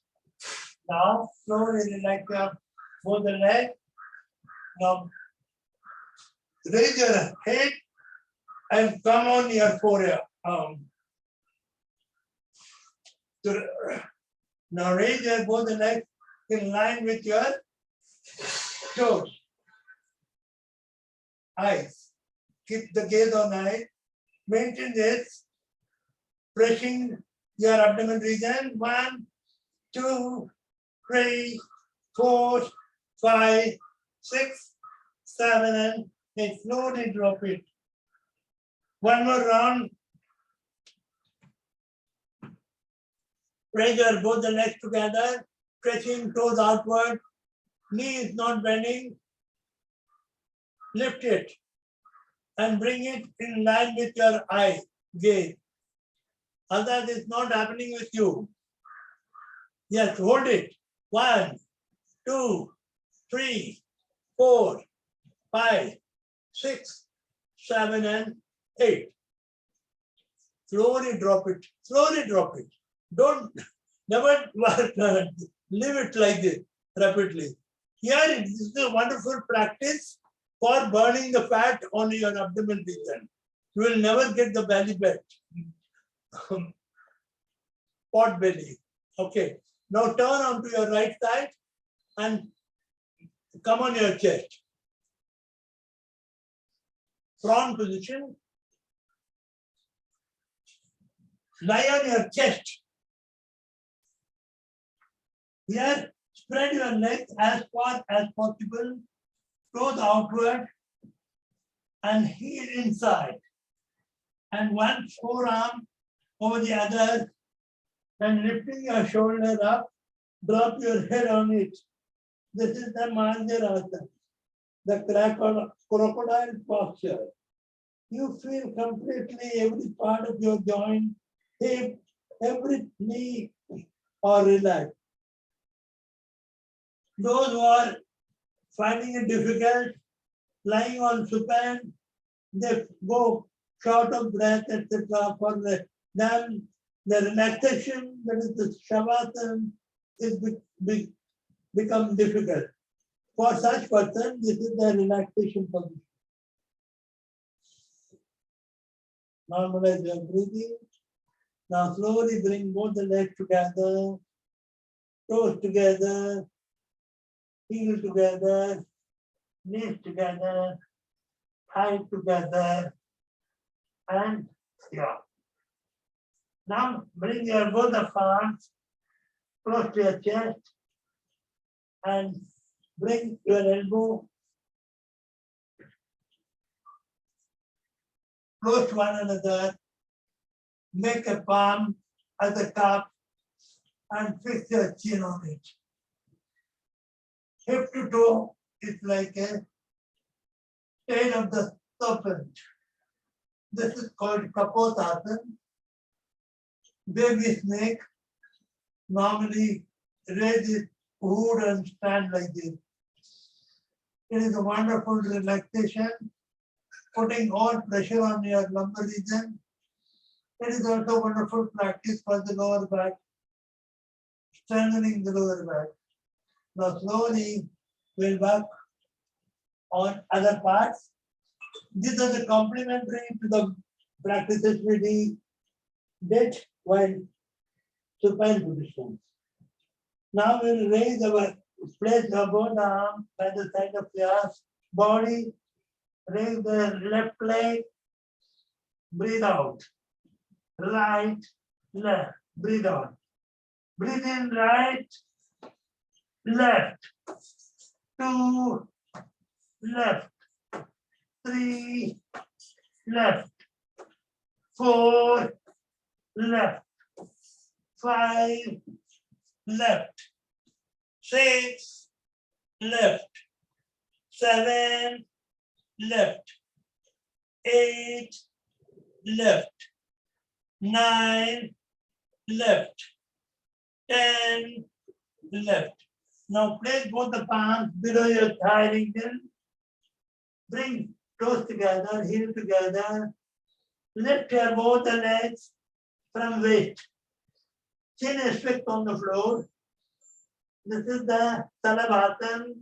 Now slowly relax your both the legs. Now raise your head and come on your forearm. Now raise your both the legs in line with your toes. Eyes. Keep the gaze on eyes. Maintain this. Pressing your abdomen region. 1, 2, 3, 4, 5, 6, 7, and 8. Slowly drop it. One more round. Raise your both the legs together, stretching toes outward. Knee is not bending. Lift it and bring it in line with your eye gaze. Otherwise, it's not happening with you. Yes, hold it. 1, 2, 3, 4, 5, 6, 7, and 8. Slowly drop it. Slowly drop it. Don't never leave it like this rapidly. Here, this is a wonderful practice for burning the fat on your abdomen region. You will never get the belly fat, pot belly. Okay. Now turn onto your right side and come on your chest. Prawn position. Lie on your chest. Here, spread your legs as far as possible, toes outward, and heel inside. And one forearm over the other, and lifting your shoulder up, drop your head on it. This is the Vajrasana, the crocodile posture. You feel completely every part of your joint, hip, every knee are relaxed. Those who are finding it difficult, lying on supine, they go short of breath, etc. For them, the relaxation, that is the shavasana, is become difficult. For such person, this is the relaxation position. Normalize your breathing. Now slowly bring both the legs together, toes together, heel together, knees together, thighs together, and yeah. Now bring your both the palms close to your chest and bring your elbow close to one another. Make a palm as a cup and fix your chin on it. Hip to toe is like a tail of the serpent. This is called Kapotasana. Baby snake normally raise its hood and stand like this. It is a wonderful relaxation, putting all pressure on your lumbar region. It is also wonderful practice for the lower back, strengthening the lower back. Now slowly we'll work on other parts. These are the complementary to the practices we did while supine positions. Now we'll raise our place our both arms by the side of your body. Raise the left leg. Breathe out. Right, left. Breathe out. Breathe in right, left. 2, left. 3, left. 4, left. 5, left. 6, left. 7, left. 8, left. 9, left. 10, left. Now place both the palms below your thigh region. Bring toes together, heel together. Lift your both the legs from waist. Chin is fixed on the floor. This is the Salavasana,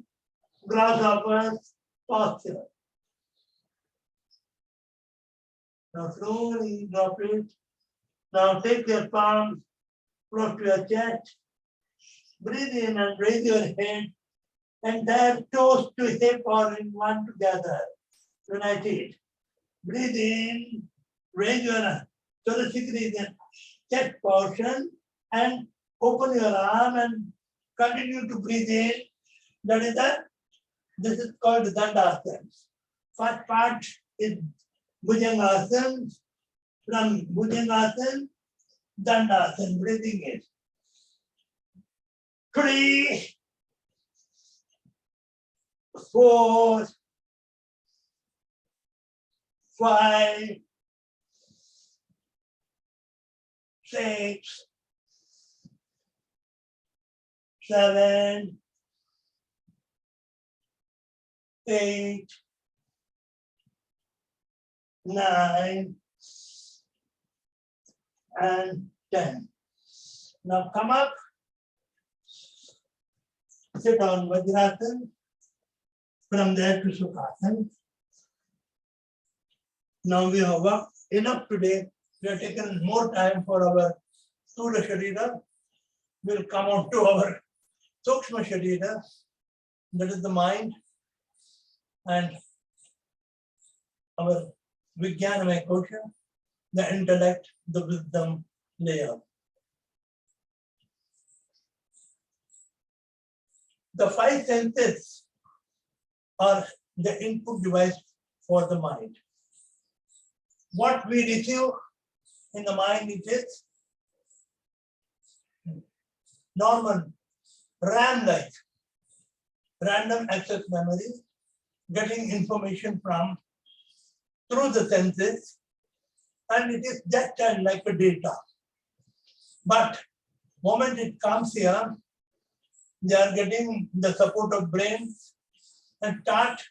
grasshopper's posture. Now slowly drop it. Now take your palms close to your chest. Breathe in and raise your head. Entire toes to hip are in one together. United. Breathe in, raise your thoracic region, chest portion, and open your arm and continue to breathe in. This is called Dandasana. First part is Bhujangasana. From Bhujangasana, Dandasana, breathing in. 3, 4, 5, 6, 7, 8, 9, and 10. Now come up, sit on Vajrasana, From there to Sukhasana. Now we have worked enough today. We have taken more time for our Stula Sharira. We'll come on to our Sukshma Sharira, that is the mind, and our Vijnanamaya Kosha, the intellect, the wisdom layer. The five senses are the input device for the mind. What we receive in the mind is normal, RAM-like, random access memory, getting information from through the senses, and it is just like a data. But moment it comes here, they are getting the support of brains and start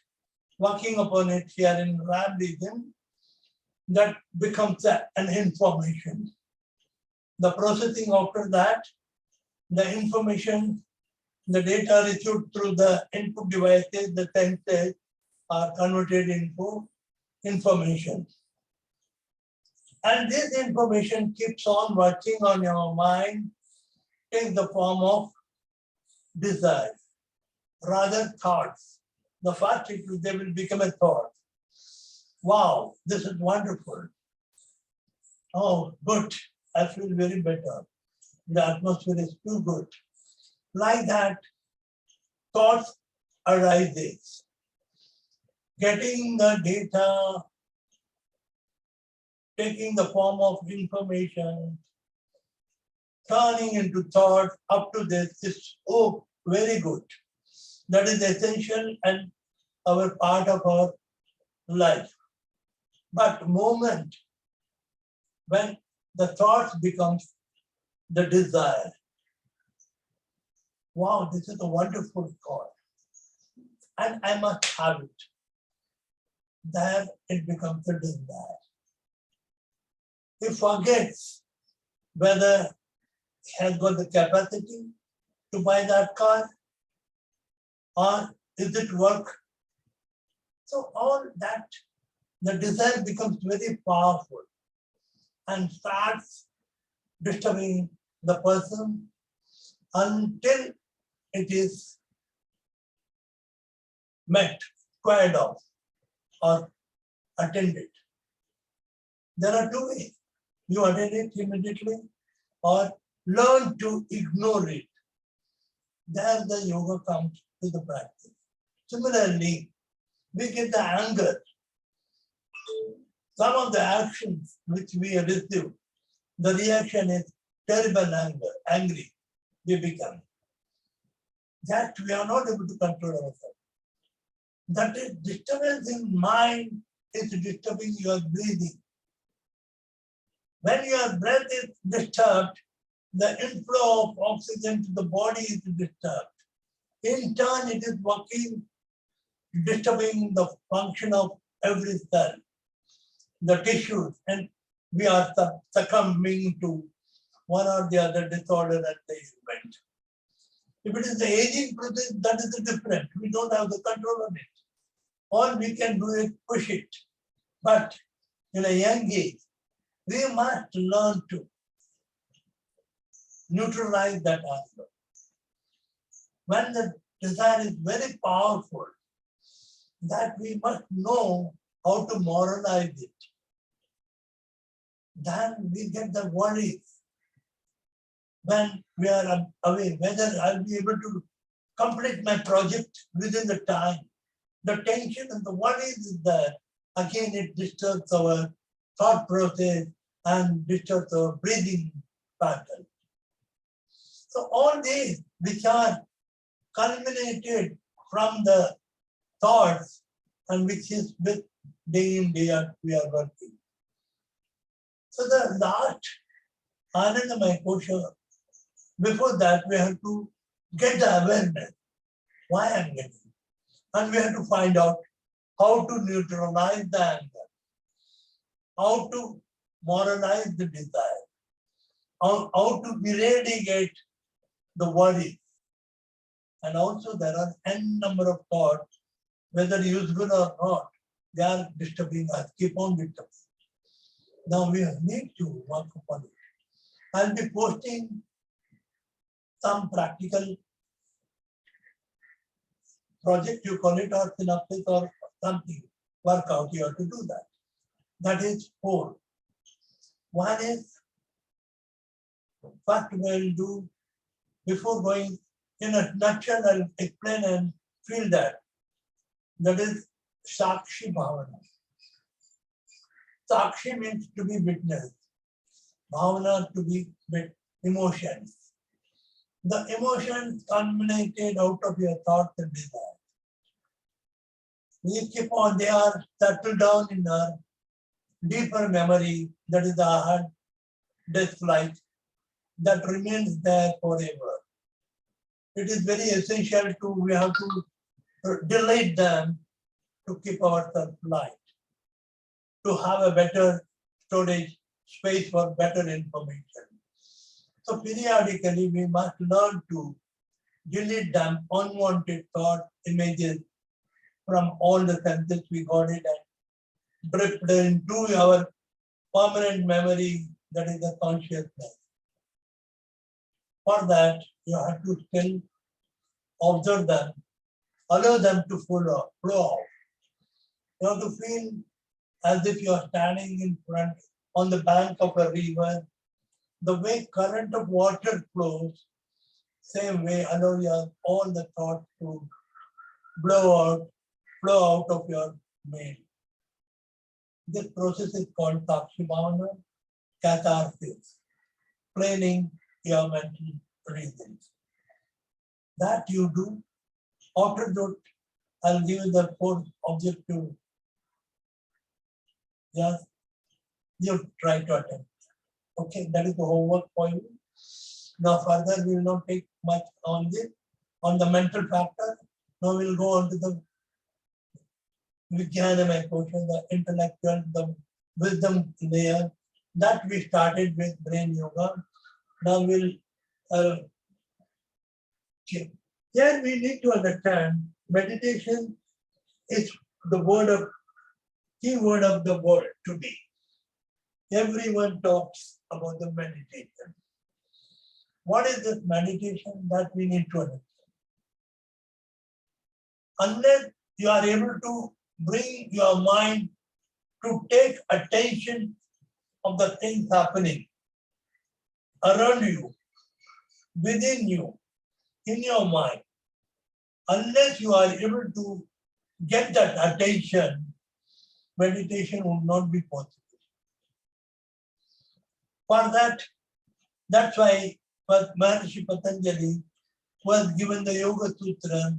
working upon it here in RAM region. That becomes an information. The processing after that, the information, the data received through the input devices, the senses are converted into information. And this information keeps on working on your mind, takes the form of desire, rather thoughts. The first they will become a thought. Wow, this is wonderful. Oh, good. I feel very better. The atmosphere is too good. Like that, thoughts arises. Getting the data, taking the form of information, turning into thoughts up to this is very good. That is essential and our part of our life. But moment when the thoughts becomes the desire, wow, this is a wonderful thought, and I must have it. Then it becomes a desire. He forgets whether he has got the capacity to buy that car or is it work. So all that, the desire becomes very powerful and starts disturbing the person until it is met, squared off, or attended. There are two ways. You attend it immediately or learn to ignore it. There the yoga comes to the practice. Similarly, we get the anger. Some of the actions which we receive, the reaction is terrible anger, angry, we become. That we are not able to control ourselves. That is disturbance in mind is disturbing your breathing. When your breath is disturbed, the inflow of oxygen to the body is disturbed. In turn, it is working, disturbing the function of every cell, the tissues, and we are succumbing to one or the other disorder at the event. If it is the aging process, that is different. We don't have the control on it. All we can do is push it. But in a young age, we must learn to neutralize that anger. When the desire is very powerful, that we must know how to moralize it. Then we get the worries. When we are away, whether I'll be able to complete my project within the time. The tension and the worries is there. Again, it disturbs our thought process and disturbs our breathing pattern. So all these which are culminated from the thoughts and which is with day in, day out, we are working. So the last Anandamaya Kosha, before that we have to get the awareness, why I'm getting. And we have to find out how to neutralize the anger, how to moralize the desire, how to eradicate the worry. And also there are n number of thoughts whether useful or not, they are disturbing us, keep on disturbing. Now we need to work upon it. I'll be posting some practical project, you call it, or synopsis or something, workout, you have to do that. That is 4. One is, first we'll do, before going in a nutshell, I'll explain and feel that. That is Sakshi Bhavana. Sakshi means to be witness. Bhavana to be with emotions. The emotions culminated out of your thoughts and desires. We keep on, they are settled down in our deeper memory, that is the hard disk like, that remains there forever. It is very essential to, we have to delete them to keep ourselves light, to have a better storage space for better information. So periodically we must learn to delete them, unwanted thoughts, images from all the senses we got it and drift into our permanent memory, that is the consciousness. For that, you have to still observe them, allow them to flow off. You have to feel as if you are standing in front on the bank of a river. The way current of water flows, same way allow your all the thoughts to flow out of your brain. This process is called Sakshi Bhavana, catharsis, planing your mental reasons. That you do. After that, I'll give you the 4th objective. Yes, you try to attempt. Okay, that is the homework for you. Now further, we will not take much on this, on the mental factor. Now we'll go on to the Vijnanamaya portion, the intellectual, the wisdom layer. That we started with brain yoga. Now we'll here we need to understand meditation is the key word of the world today. Everyone talks about the meditation. What is this meditation that we need to understand? Unless you are able to bring your mind to take attention of the things happening around you, within you, in your mind, unless you are able to get that attention, meditation would not be possible. For that, that's why Maharishi Patanjali was given the Yoga Sutra,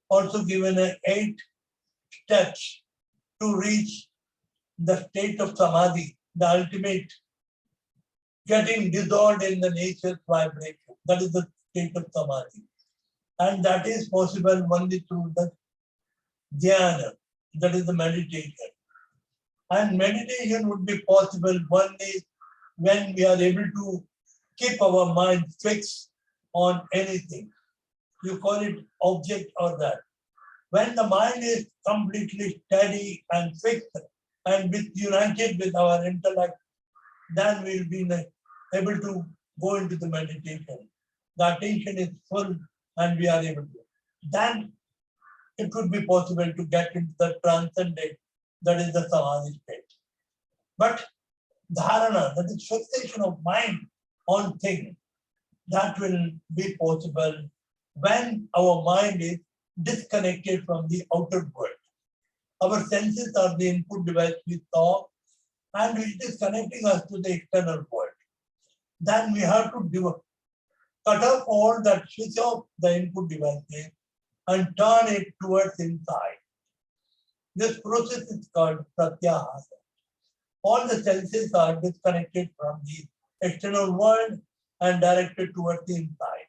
also given 8 steps to reach the state of Samadhi, the ultimate getting dissolved in the nature's vibration. That is the state of Samadhi. And that is possible only through the dhyana, that is the meditation. And meditation would be possible only when we are able to keep our mind fixed on anything. You call it object or that. When the mind is completely steady and fixed and united with our intellect, then we'll be able to go into the meditation. The attention is full and we are able to. Then it could be possible to get into the transcendent, that is the Samadhi state. But dharana, that is fixation of mind on things, that will be possible when our mind is disconnected from the outer world. Our senses are the input device we saw, and it is connecting us to the external world. Then we have to cut off all that, switch off the input devices and turn it towards inside. This process is called pratyahara. All the senses are disconnected from the external world and directed towards the inside.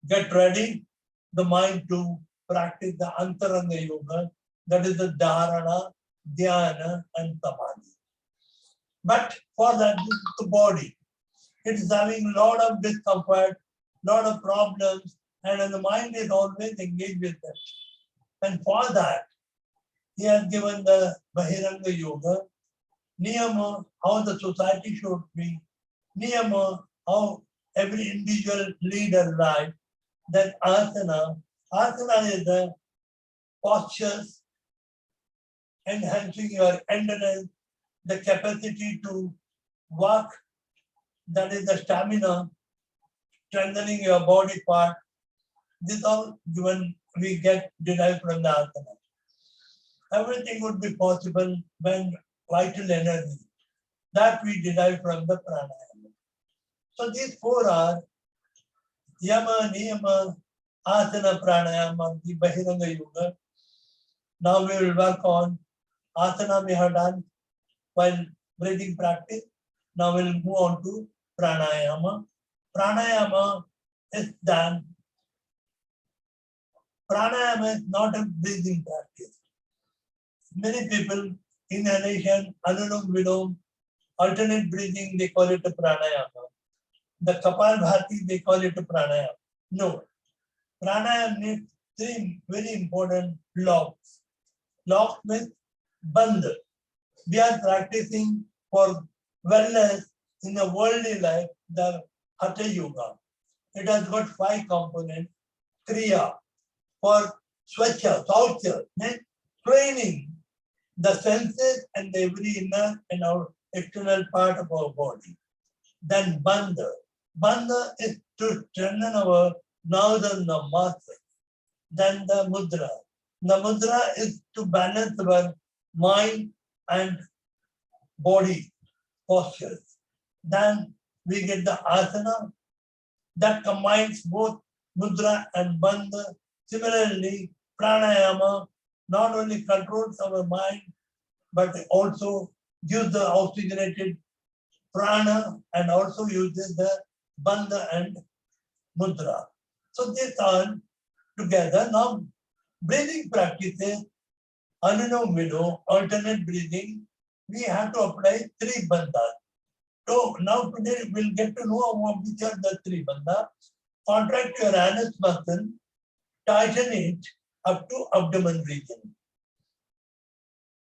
Get ready the mind to practice the Antaranga Yoga, that is the Dharana, Dhyana, and Samadhi. But for that, this is the body. It is having a lot of discomfort, lot of problems, and the mind is always engaged with that. And for that, he has given the Bahiranga Yoga, Niyama, how the society should be, Niyama, how every individual leader life, then Asana. Asana is the postures enhancing your endurance, the capacity to walk, that is the stamina, strengthening your body part. This all given we get derived from the asana. Everything would be possible when vital energy that we derive from the pranayama. So these four are yama, niyama, asana, pranayama, the Bahiranga Yoga. Now we will work on asana we have done while breathing practice. Now we will move on to pranayama. Pranayama is done. Pranayama is not a breathing practice. Many people, inhalation, anulom vilom, alternate breathing, they call it a pranayama. The Kapalbhati, they call it a pranayama. No. Pranayama needs three very important locks. Lock means bandh. We are practicing for wellness in the worldly life, the Hatha Yoga. It has got 5 components. Kriya, for swacha, saucha, means cleaning the senses and every inner and our external part of our body. Then bandha. Bandha is to strengthen our nerves and the muscles. Then the mudra. The mudra is to balance our mind and body postures. Then we get the asana that combines both mudra and bandha. Similarly, pranayama not only controls our mind, but also gives the oxygenated prana and also uses the bandha and mudra. So these are together. Now, breathing practices, anulom vilom, alternate breathing, we have to apply 3 bandhas. So now today we'll get to know which are the 3 bandhas. Contract your anus muscle, tighten it up to abdomen region.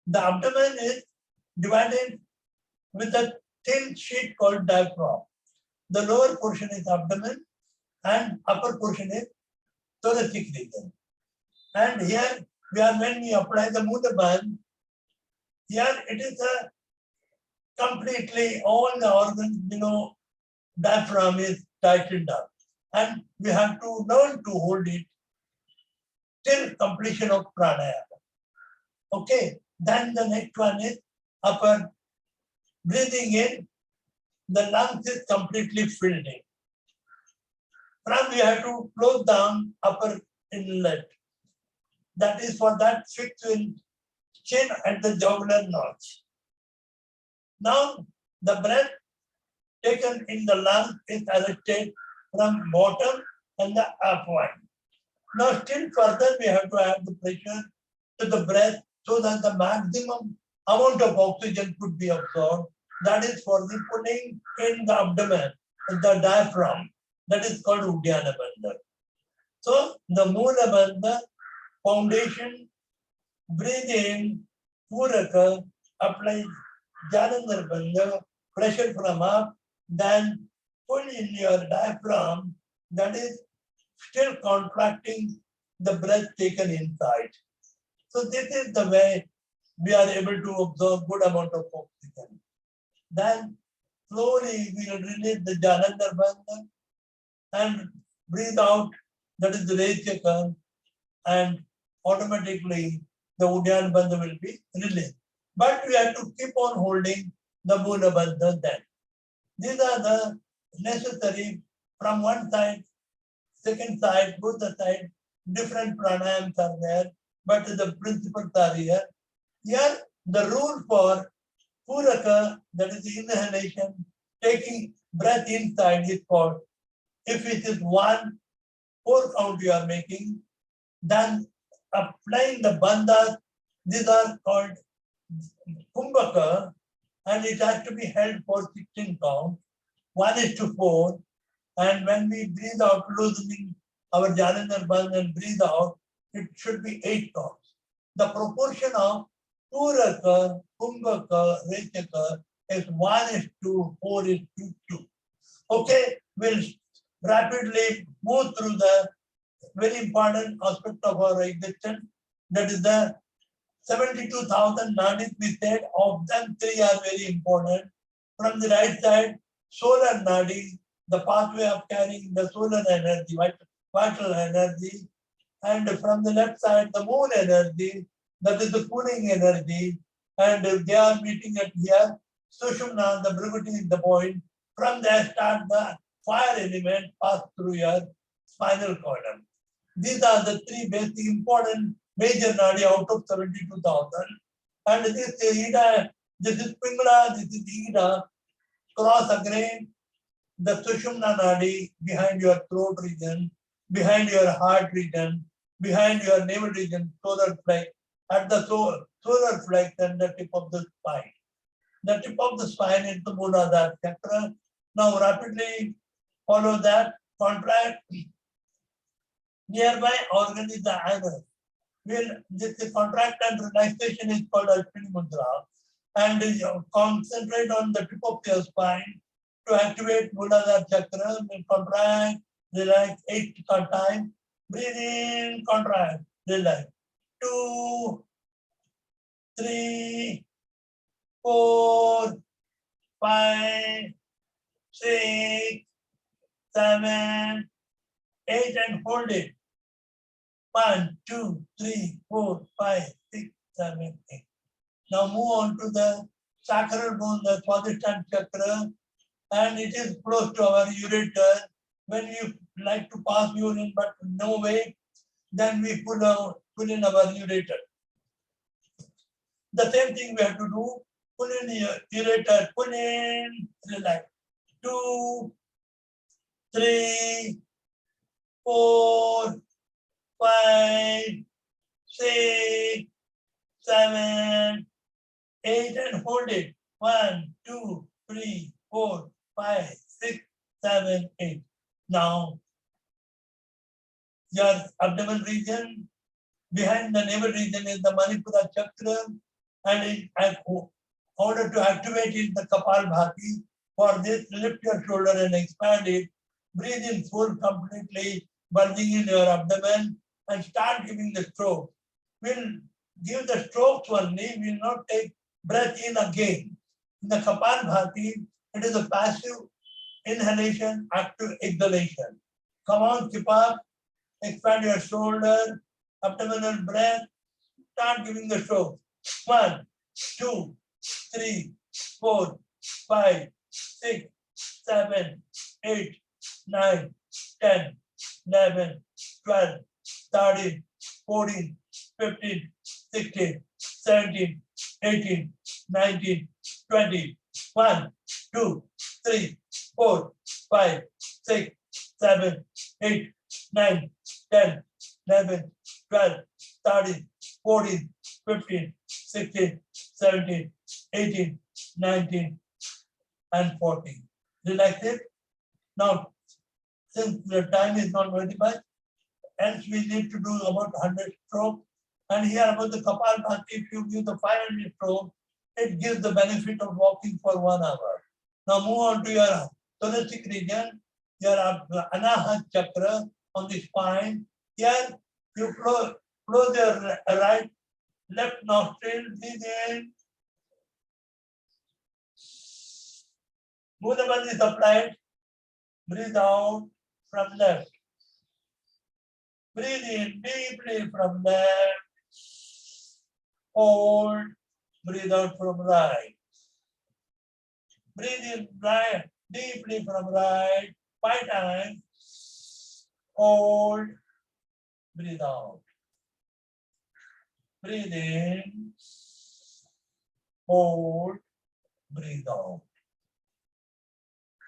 The abdomen is divided with a thin sheet called diaphragm. The lower portion is abdomen and upper portion is thoracic region. And here we are, when we apply the Mudra, here it is a completely all the organs below diaphragm is tightened up. And we have to learn to hold it till completion of pranayama. Okay, then the next one is upper. Breathing in, the lungs is completely filled in. From we have to close down upper inlet. That is for that fixed in chin at the jugular notch. Now the breath taken in the lung is arrested from bottom and the upward. Now still further we have to add the pressure to the breath so that the maximum amount of oxygen could be absorbed. That is for the putting in the abdomen, the diaphragm. That is called Uddiyana Bandha. So the Moola Bandha, foundation, breathe in, Puraka, apply Janandar Bandha, pressure from up, then pull in your diaphragm, that is still contracting the breath taken inside. So this is the way we are able to absorb good amount of oxygen. Then slowly we will release the Janandar Bandha and breathe out, that is the Rechaka, and automatically the Uddiyana Bandha will be released. But we have to keep on holding the Moola Bandha then. These are the necessary from one side, second side, both the sides, different pranayams are there, but the principles are here. Here, the rule for Puraka, that is the inhalation, taking breath inside is called, if it is 1, 4 count you are making, then applying the bandhas, these are called Kumbhaka, and it has to be held for 16 counts, 1:4. And when we breathe out, loosening our Janandar Bandha and breathe out, it should be 8 counts. The proportion of Puraka, Kumbhaka, Rechaka is 1:4:2. Okay, we'll rapidly move through the very important aspect of our existence. That is the 72,000 nadis we said, of them 3 are very important. From the right side, solar nadi, the pathway of carrying the solar energy, vital energy. And from the left side, the moon energy, that is the cooling energy. And they are meeting at here. Sushumna, the Bhrukuti is the point. From there start the fire element pass through your spinal column. These are the 3 basic important major nadi out of 72,000. And this Ida, this is Pingala, this is Ida, cross again the Sushumna nadi behind your throat region, behind your heart region, behind your navel region, solar flex, at the solar flex and the tip of the spine. The tip of the spine is the Muladhara chakra. Now rapidly follow that, contract. Nearby organ is the anus. This contract and relaxation is called Ashwini Mudra. And concentrate on the tip of your spine to activate Muladhara chakra. Contract, relax 8 times. Breathe in, contract, relax. 2, 3, 4, 5, 6, 7, 8, and hold it. 1, 2, 3, 4, 5, 6, 7, 8. Now move on to the sacral bone, the Swadhisthana chakra, and it is close to our ureter. When you like to pass urine but no way, then we pull in our ureter. The same thing we have to do. Pull in your ureter, pull in, relax. 2, 3, 4, 5, 6, 7, 8, and hold it. 1, 2, 3, 4, 5, 6, 7, 8. Now, your abdomen region, behind the navel region is the Manipura chakra, and in order to activate it, the Kapalbhati. For this, lift your shoulder and expand it. Breathe in full completely, bulging in your abdomen, and start giving the stroke. We'll give the strokes only, we'll not take breath in again. In the Kapalbhati, it is a passive inhalation, active exhalation. Come on, keep up, expand your shoulder, abdominal breath, start giving the stroke. 1, 2, 3, 4, 5, 6, 7, 8, 9, 10, 11, 12, 13, 14, 15, 16, 17, 18, 19, 20, 1, 2, 3, 4, 5, 6, 7, 8, 9, 10, 11, 12, 13, 14, 15, 16, 17, 18, 19, and 40. Relax it. Now, since the time is not very much, else we need to do about 100 strokes. And here about the Kapalbhati, if you give the 500 strokes, it gives the benefit of walking for 1 hour. Now move on to your thoracic region, your Anahat chakra on the spine. Here you close your left nostril, breathe in. Mudra is applied. Breathe out from left. Breathe in deeply from left. Hold. Breathe out from right. Breathe in right, deeply from right. 5 times. Hold. Breathe out. Breathe in. Hold. Breathe out.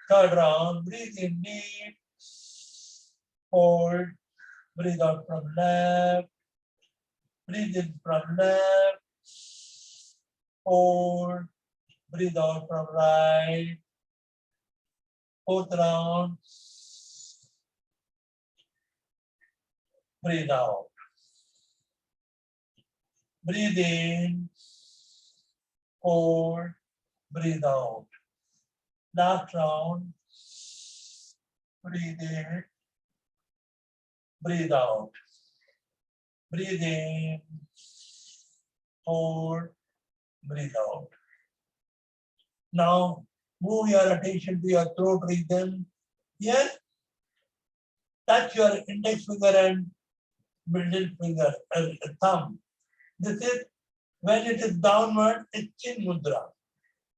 Third round. Breathe in deep. Hold. Breathe out from left. Breathe in from left. Hold. Breathe out from right. 4th round. Breathe out. Breathe in, hold, breathe out. Last round. Breathe in, breathe out. Breathe in, hold, breathe out. Now move your attention to your throat region. Here, touch your index finger and middle finger, thumb. This is when it is downward, it's chin mudra.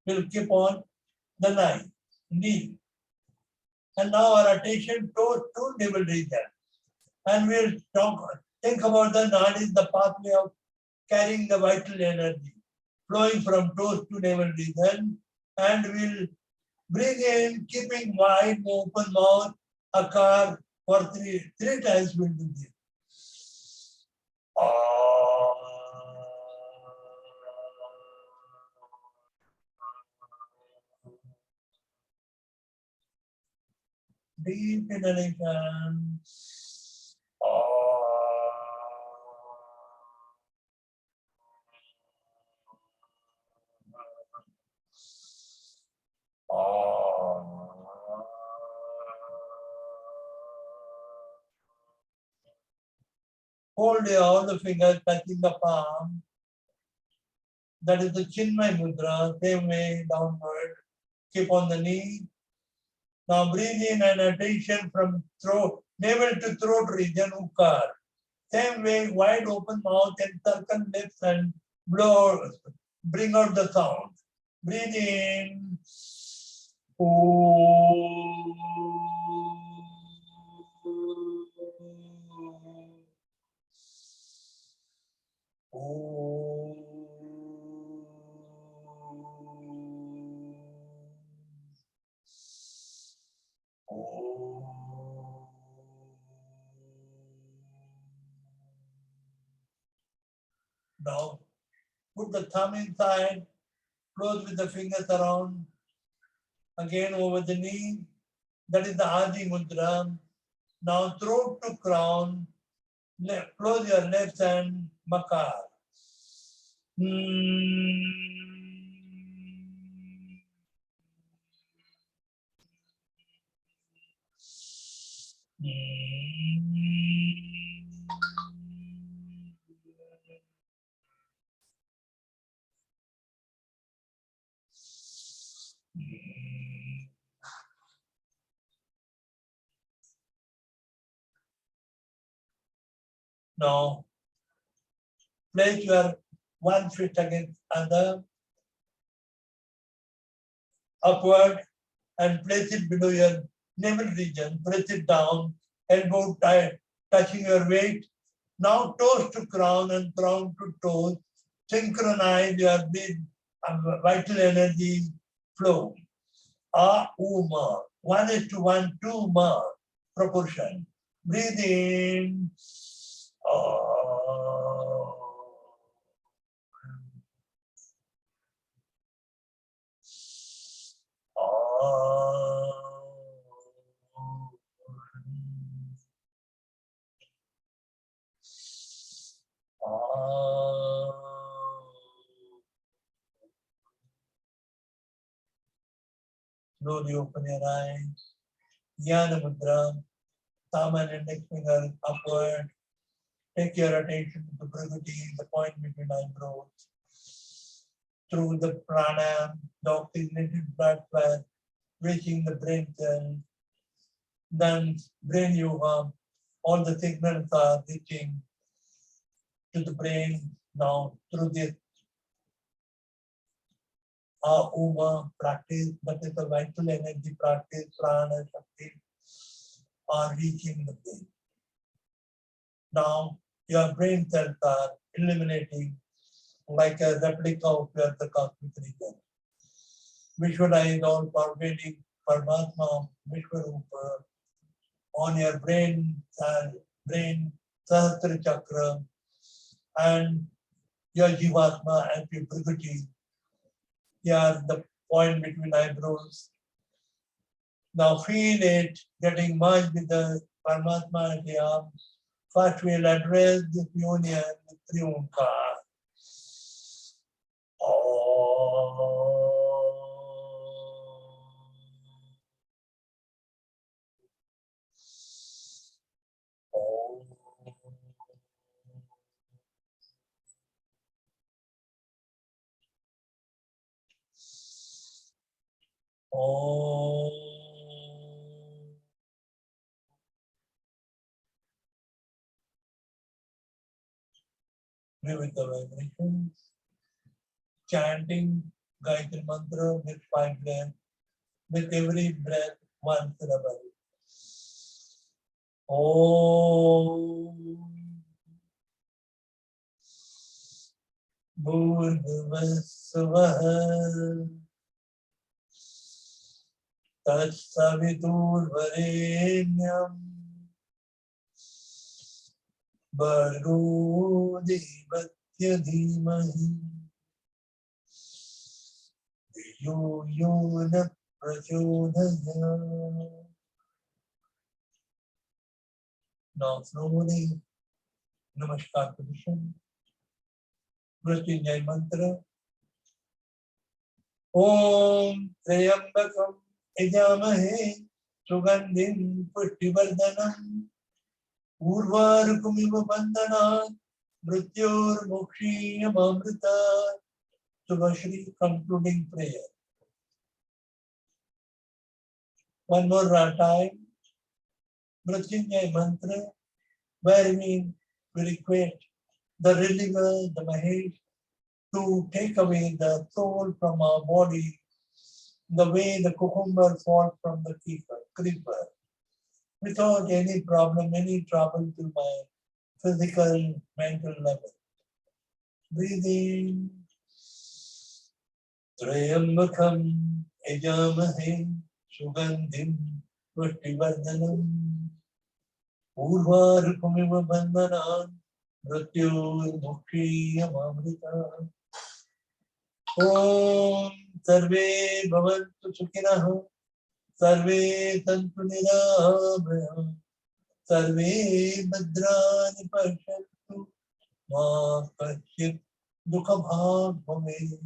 We'll keep on the knee. And now our attention to navel region. And we'll think about the nadi is the pathway of carrying the vital energy, flowing from toes to navel region. And we'll bring in, keeping wide open mouth, akar for three times we'll do this. Deep inhalation. Hold all the fingers touching the palm. That is the Chinmay Mudra, same way downward. Keep on the knee. Now breathe in and attention from throat, navel to throat region, Ukar. Same way, wide open mouth and circle lips and blow, bring out the sound. Breathe in. Now, put the thumb inside, close with the fingers around, again over the knee. That is the Adi Mudra. Now, throat to crown, close your left hand, Makar. Now, place your one foot against other, upward, and place it below your navel region. Press it down, elbow tight, touching your weight. Now toes to crown and crown to toes. Synchronize your vital energy flow. Ma. 1:1, 2 ma proportion. Breathe in. Slowly open your eyes. Jnana Mudra. Thumb and index finger upward. Take your attention to the Prakriti, the point between eyebrows. Through the prana, the oxygenated blood flow reaching the brain cell. Then brain yoga, all the signals are reaching to the brain now through this Uma practice, that is the vital energy practice, prana, shakti, are reaching the brain. Now your brain cells are illuminating like a replica of the cosmic region. Visualize all pervading Paramatma, Vishwarupa on your brain Sahasra Chakra, and your Jivatma and your Prakriti. Here, the point between eyebrows. Now feel it getting merged with the Paramatma and the arms. First we'll address this union with Triumkar. With the vibrations, chanting Gayatri Mantra with 5 breaths, with every breath, one syllable. Om Bhurvasvah Tatsaviturvarenyam Bhargo Devatya Dhimahi Yo Yona Prachodaya. Now slowly, Namaskar position, Mrityunjay mantra. Om Trayambakam Ejamahe Sugandhim Pushtivardhanam Urvarukumiva Bandhanat Mrityor Mokshiyam Amrita. Subhashri concluding prayer. One more time, Mrityunjay mantra, where we request the reliever, the Mahesh, to take away the soul from our body, the way the cucumber falls from the creeper, without any problem, any trouble to my physical, mental level. Breathing. Trayambakam Ejamahe Sugandhim Pushtivardhanam Urvarukumiva Bandhanat Mrityor Mokshiyam Amrita. Om Sarve Bhavantu Sukhinah Sarve Tantu Niramayah Sarve Bhadrani Pashyantu Ma Kasyit Dukhabhag Bhavet.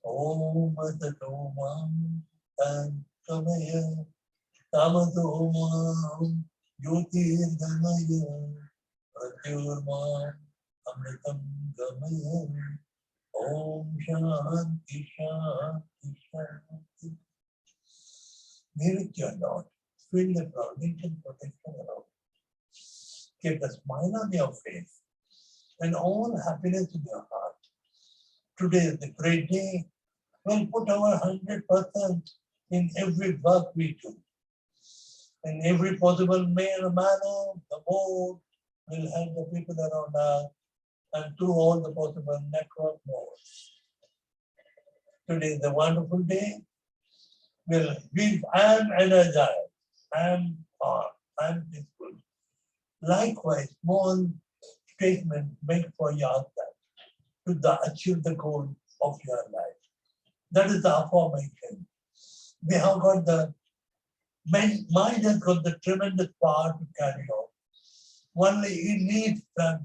Om Tato Mam Tankamaya Tamato Mam Jyotirgamaya Pratyurmam Amritam Gamaya. Om Shanti Shanti Shanti. Give it your Lord. Feel the protection around. Keep a smile on your face and all happiness in your heart. Today is a great day. We'll put our 100% in every work we do. In every possible manner, the board will help the people around us and through all the possible network modes. Today is a wonderful day. I am energized. I am calm. I am peaceful. Likewise, small statement made for yourself to achieve the goal of your life. That is the affirmation. We have got the mind has got the tremendous power to carry on. Only it needs the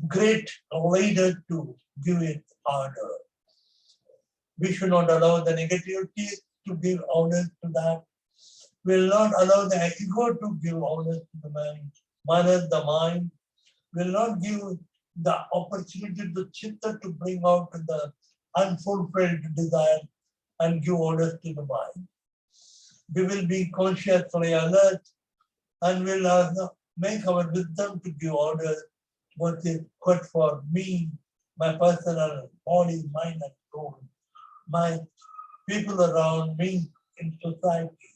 great leader to give it order. We should not allow the negativity to give orders to that. We will not allow the ego to give orders to the mind. Manas, the mind, will not give the opportunity to chitta to bring out the unfulfilled desire and give orders to the mind. We will be consciously alert and will make our wisdom to give orders what is good for me, my personal body, mind and soul, my people around me in society,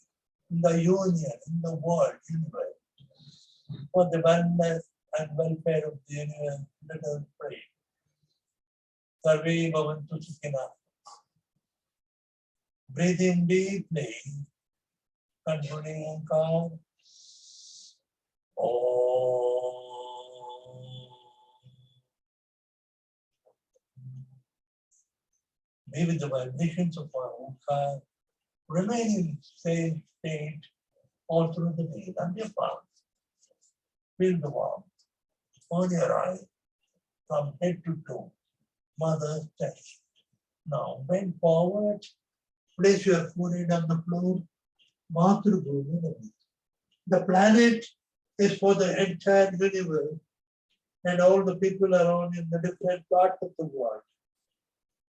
in the union, in the world, universe, for the wellness and welfare of the universe. Let us pray. Sarve Bhavantu Sukhina. Breathe in deeply, controlling Ankar. Be with the vibrations of our Ankar. Remain in same state all through the day. On your palms. Feel the warmth on your eye from head to toe. Mother's touch. Now bend forward, place your forehead on the floor, Matru. The planet is for the entire universe and all the people around in the different parts of the world.